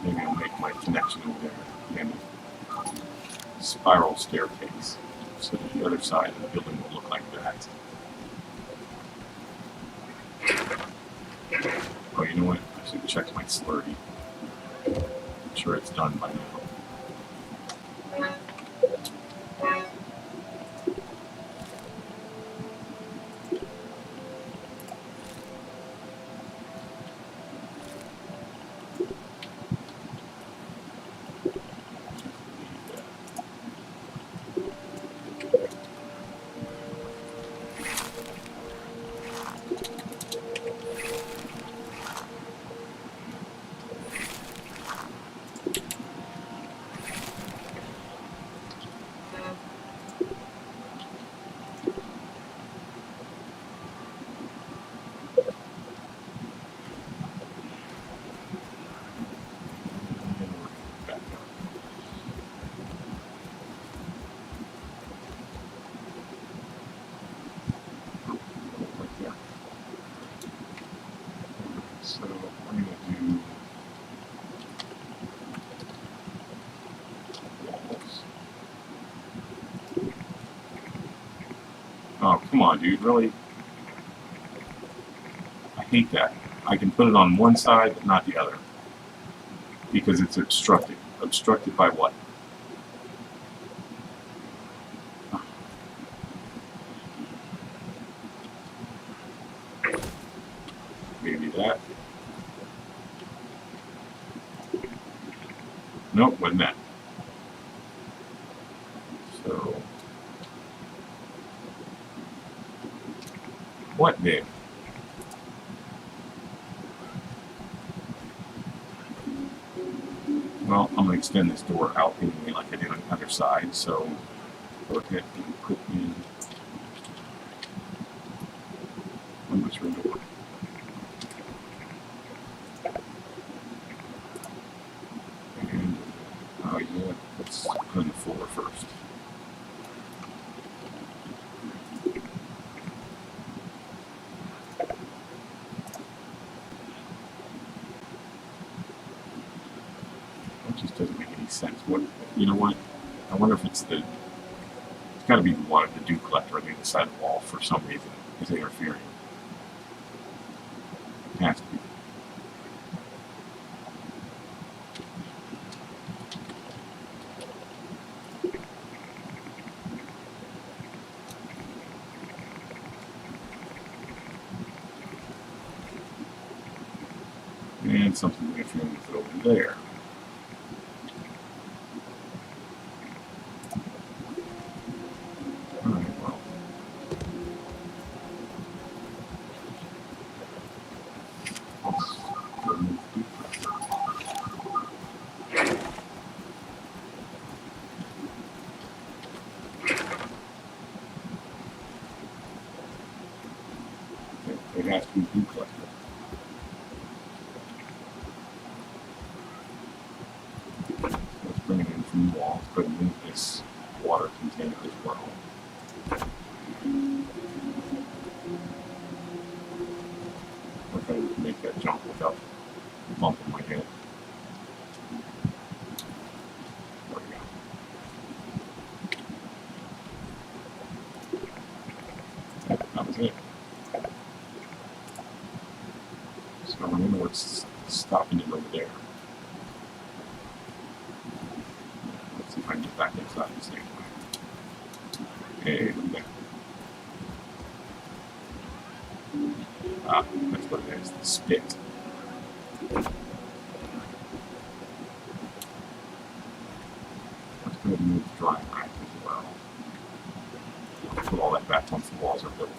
Maybe I'll make my connection over there again. Spiral staircase. So that the other side of the building will look like that. Oh, you know what? I should check my slurry. I'm sure it's done by now. So I'm going to do walls. Oh, come on, dude, really? I hate that. I can put it on one side, but not the other. Because it's obstructed. Obstructed by what? Maybe that. Nope, wasn't that. So, what then? I'm going to extend this door out anyway like I did on the other side. So go ahead and put in how much room door. And oh yeah, let's put in the floor first. It just doesn't make any sense. What, you know what? I wonder if it's the, it's got to be the water, the dew collector on the other side of the wall for some reason is interfering. It has to be. And something interfering with it over there. Alright, well. Let's remove the dew collector. It has to be dew collector. Let's bring it in from the wall, put it in this water container as well. Okay, we can make that jump without bumping my head. There we go. That was it. So I wonder what's stopping it over there. Let's see if I can get back inside the same way. Hey, look at that. Ah, that's what it is, the spit. Let's go ahead and move the drying rack as well. I'll put all that back once the walls are built.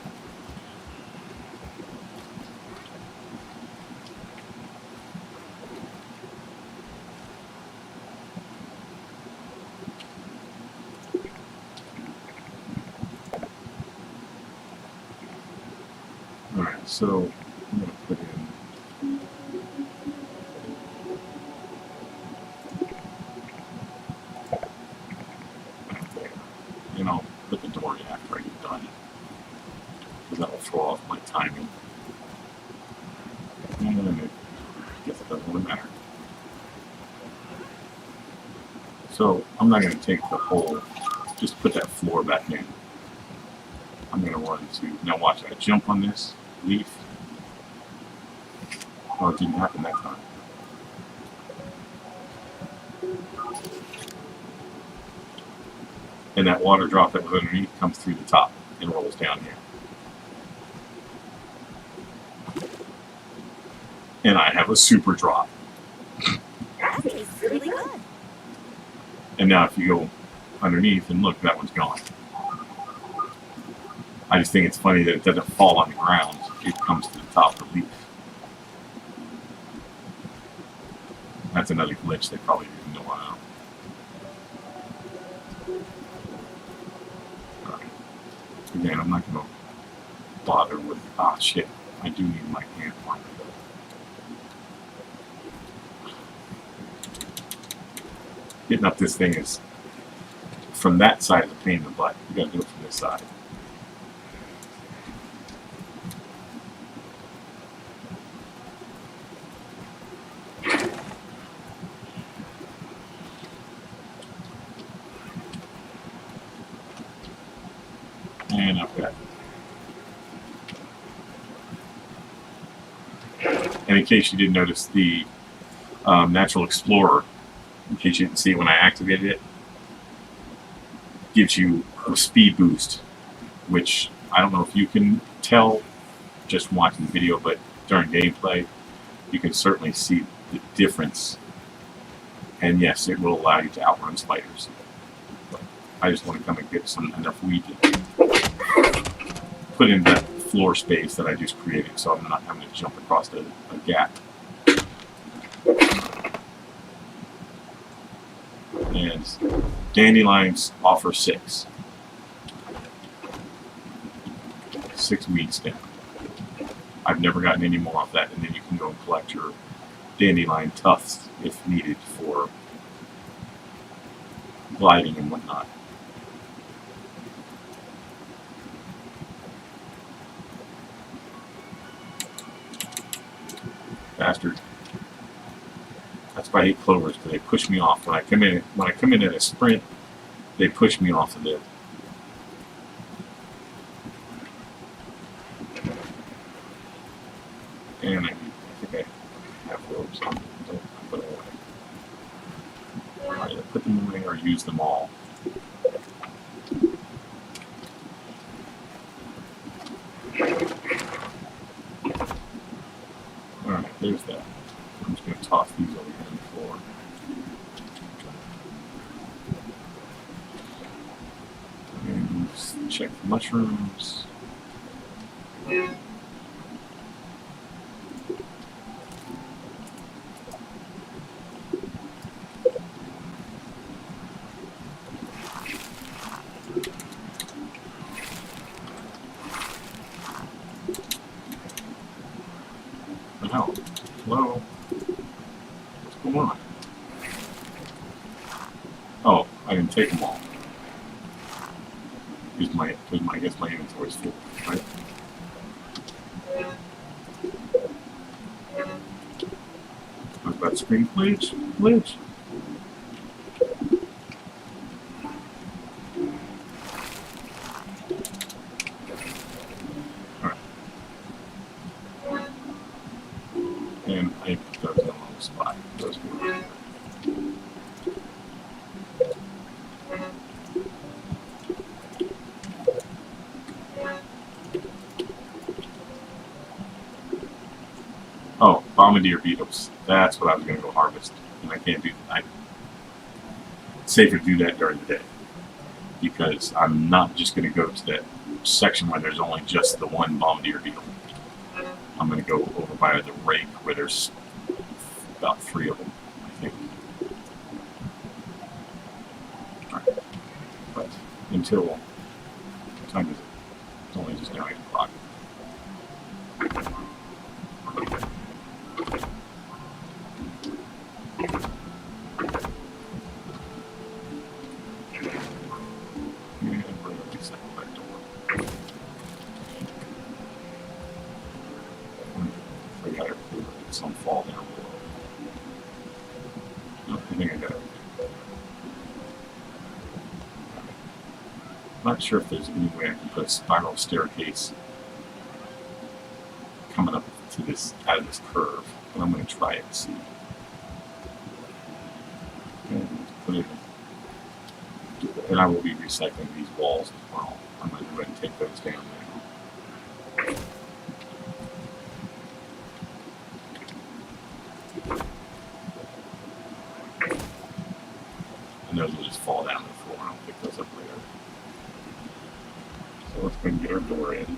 Alright, so I'm going to put in right there. And I'll put the door in after I get done, because that will throw off my timing. And I guess it doesn't really matter. So I'm not going to take the whole, just put that floor back in. I'm going to run to, now watch, I jump on this leaf. Oh, it didn't happen that time. And that water drop that was underneath comes through the top and rolls down here. And I have a super drop. That tastes really good. And now if you go underneath and look, that one's gone. I just think it's funny that it doesn't fall on the ground. It comes to the top of the leaf. That's another glitch they probably didn't know about. Again, I'm not going to bother with, ah shit, I do need my hand marker though. Getting up this thing is, from that side is a pain in the butt. You got to do it from this side. And I've got. And in case you didn't notice, the Natural Explorer, in case you didn't see when I activated it, gives you a speed boost, which I don't know if you can tell just watching the video, but during gameplay, you can certainly see the difference. And yes, it will allow you to outrun spiders. But I just want to come and get enough weed to put in that floor space that I just created, so I'm not having to jump across a gap. And dandelions offer 6. 6 weeds down. I've never gotten any more off that, and then you can go and collect your dandelion tufts if needed for gliding and whatnot. Bastard. That's why I hate clovers, because they push me off. When I come in at a sprint, they push me off of it. And I think I have ropes on. Don't put them away. Either put them away or use them all. Alright, there's that. I'm just going to toss these over here on the floor. And just check the mushrooms. Oh, hello? What's going on? Oh, I didn't take them all. I guess my inventory's full, right? I was about to scream, glitch, glitch. Alright. And I put those in a little spot. Those good. Oh, bombardier beetles. That's what I was going to go harvest. And I can't do that. It's safer to do that during the day. Because I'm not just going to go to that section where there's only just the one bombardier beetle. I'm going to go over by the rake where there's about 3 of them, I think. Alright. But until... What time is it? It's only just now 8 o'clock. Some fall down below. No, I think I got it. Not sure if there's any way I can put a spiral staircase coming up to this out of this curve, but I'm going to try it and see. And put it in. And I will be recycling these walls as well. I'm going to go ahead and take those down now. And those will just fall down to the floor, and I'll pick those up later. So let's go and get our door in.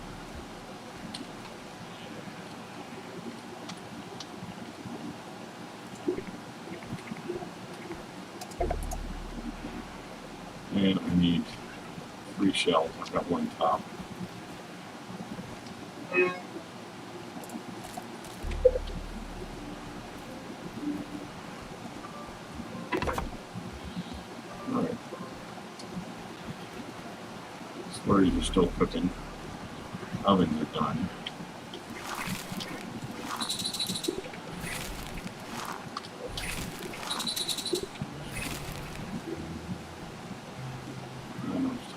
And I need 3 shells. I've got 1 top. Alright. Slurries are still cooking. Ovens are done.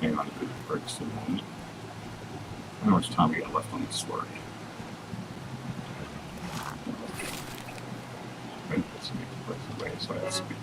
Hang on to the bricks for a moment. How much time we got left on the slurry? Okay, let's make the bricks away so I have space.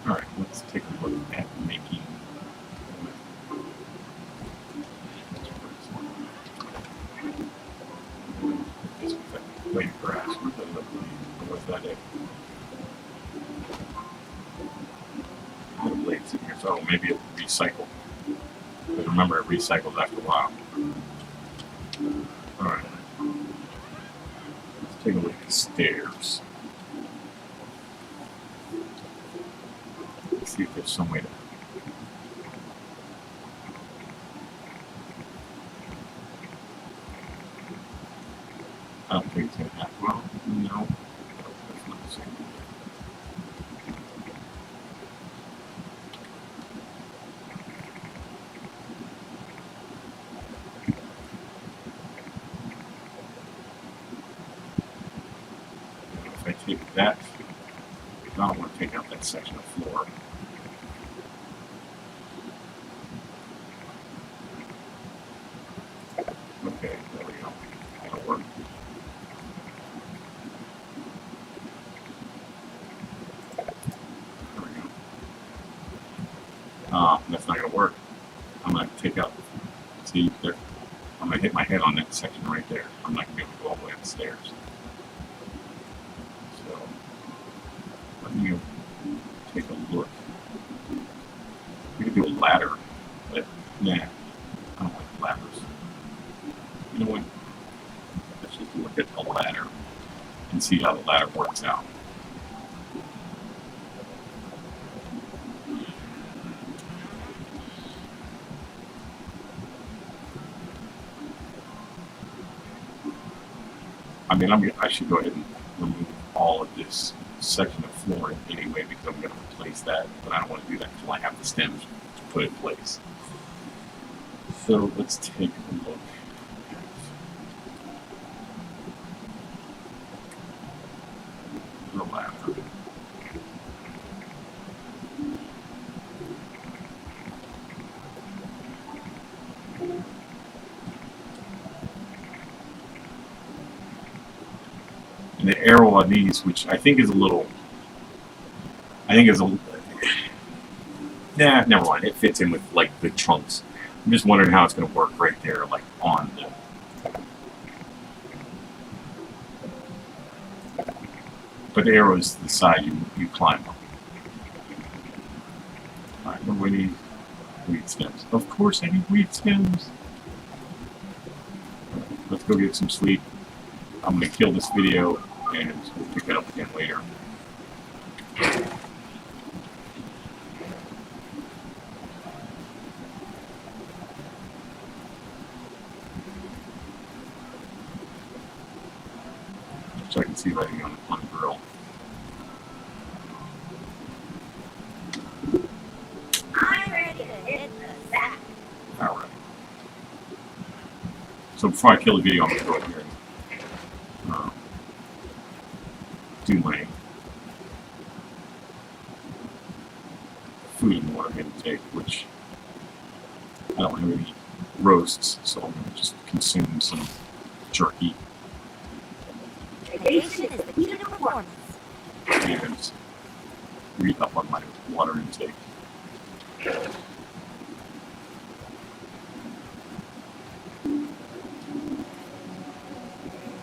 Alright, let's take a look at making blade of grass. What's that? The blades in here, so maybe it'll recycle. But remember, it recycles after a while. Alright. Let's take a look at the stairs. Let's see if there's some way to. I don't think it's going to happen. Well, no. That's not the same. If I take that, I don't want to take out that section of floor. Okay, there we go. That'll work. There we go. That's not going to work. I'm going to take out, see, there. I'm going to hit my head on that section right there. I'm not going to be able to go all the way up the stairs. So, let me take a look. We could do a ladder, but nah, I don't like ladders. You know what? Let's just look at a ladder and see how the ladder works out. I mean, I should go ahead and remove all of this section of flooring anyway because I'm going to replace that, but I don't want to do that until I have the stems to put in place. So let's take a look. The ladder. And the arrow on these, which I think is a little, nah, never mind. It fits in with like the chunks. I'm just wondering how it's going to work right there, like on the. But the arrow is the side you climb up. All right, what do we need? Weed stems. Of course, I need weed stems. Let's go get some sleep. I'm going to kill this video and we'll pick it up again later. So I can see writing on the grill. I'm ready to hit the sack. Alright. So before I kill the video, I'm going to go in here and do my food and water intake, which I don't have any roasts, so I'm going to just consume some jerky Vacation is the key to performance. and read up on my water intake.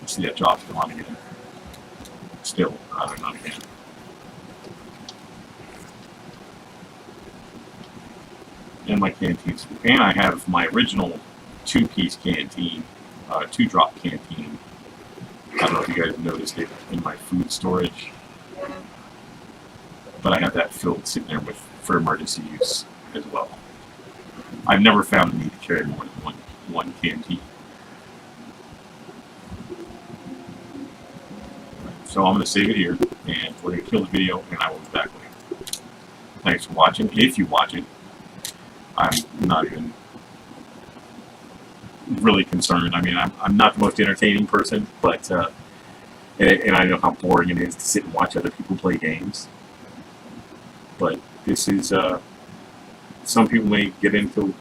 See that drop's gone again. Still, rather not again. And my canteen. And I have my original two-piece canteen, two-drop canteen. I don't know if you guys noticed it in my food storage. But I have that filled sitting there for emergency use as well. I've never found the need to carry more than one canteen. So I'm going to save it here, and we're going to kill the video, and I will be back later. Thanks for watching. If you watch it, I'm not even really concerned. I mean, I'm not the most entertaining person, but and I know how boring it is to sit and watch other people play games. But this is some people may get into.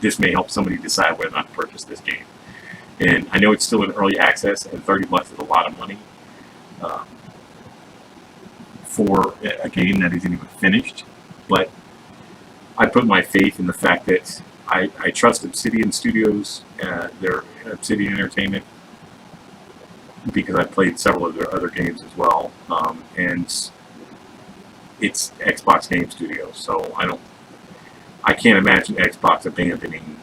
This may help somebody decide whether or not to purchase this game. And I know it's still in early access, and $30 is a lot of money for a game that isn't even finished. But I put my faith in the fact that I trust Obsidian Studios, their Obsidian Entertainment, because I played several of their other games as well, and it's Xbox Game Studios, so I can't imagine Xbox abandoning.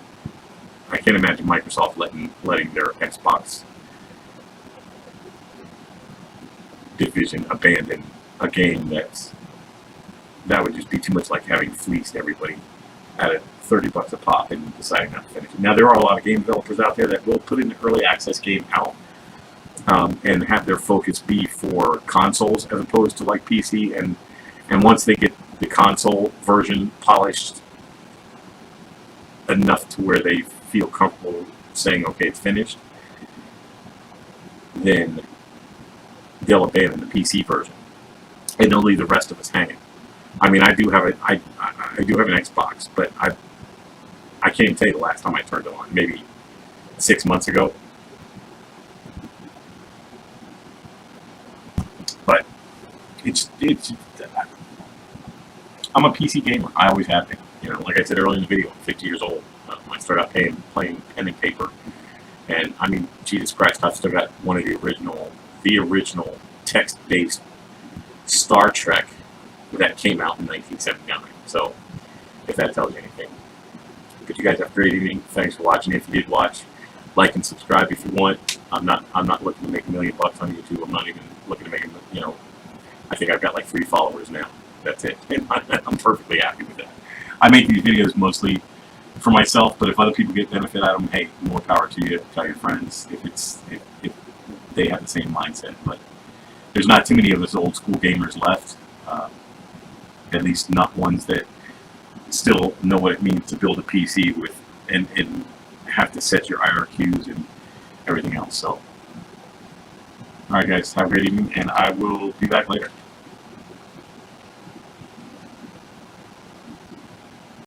I can't imagine Microsoft letting their Xbox division abandon a game that would just be too much like having fleeced everybody at $30 a pop and deciding not to finish it. Now there are a lot of game developers out there that will put an early access game out and have their focus be for consoles as opposed to like PC, and once they get the console version polished enough to where they feel comfortable saying, okay, it's finished, then they'll abandon the PC version, and they'll leave the rest of us hanging. I mean, I do have an Xbox, but I can't even tell you the last time I turned it on. Maybe 6 months ago. But I'm a PC gamer. I always have been. You know, like I said earlier in the video, I'm 50 years old. I started out playing pen and paper, and I mean, Jesus Christ, I've still got one of the original text-based Star Trek that came out in 1979. So, if that tells you anything. But you guys have a great evening. Thanks for watching. If you did watch, like and subscribe if you want. I'm not looking to make $1 million on YouTube. I'm not even looking to make, you know, I think I've got like 3 followers now. That's it. And I'm perfectly happy with that. I make these videos mostly for myself, but if other people get benefit out of them, hey, more power to you. Tell your friends if they have the same mindset. But there's not too many of us old school gamers left. At least not ones that still know what it means to build a PC with and have to set your IRQs and everything else. So, all right, guys, have a great evening, and I will be back later.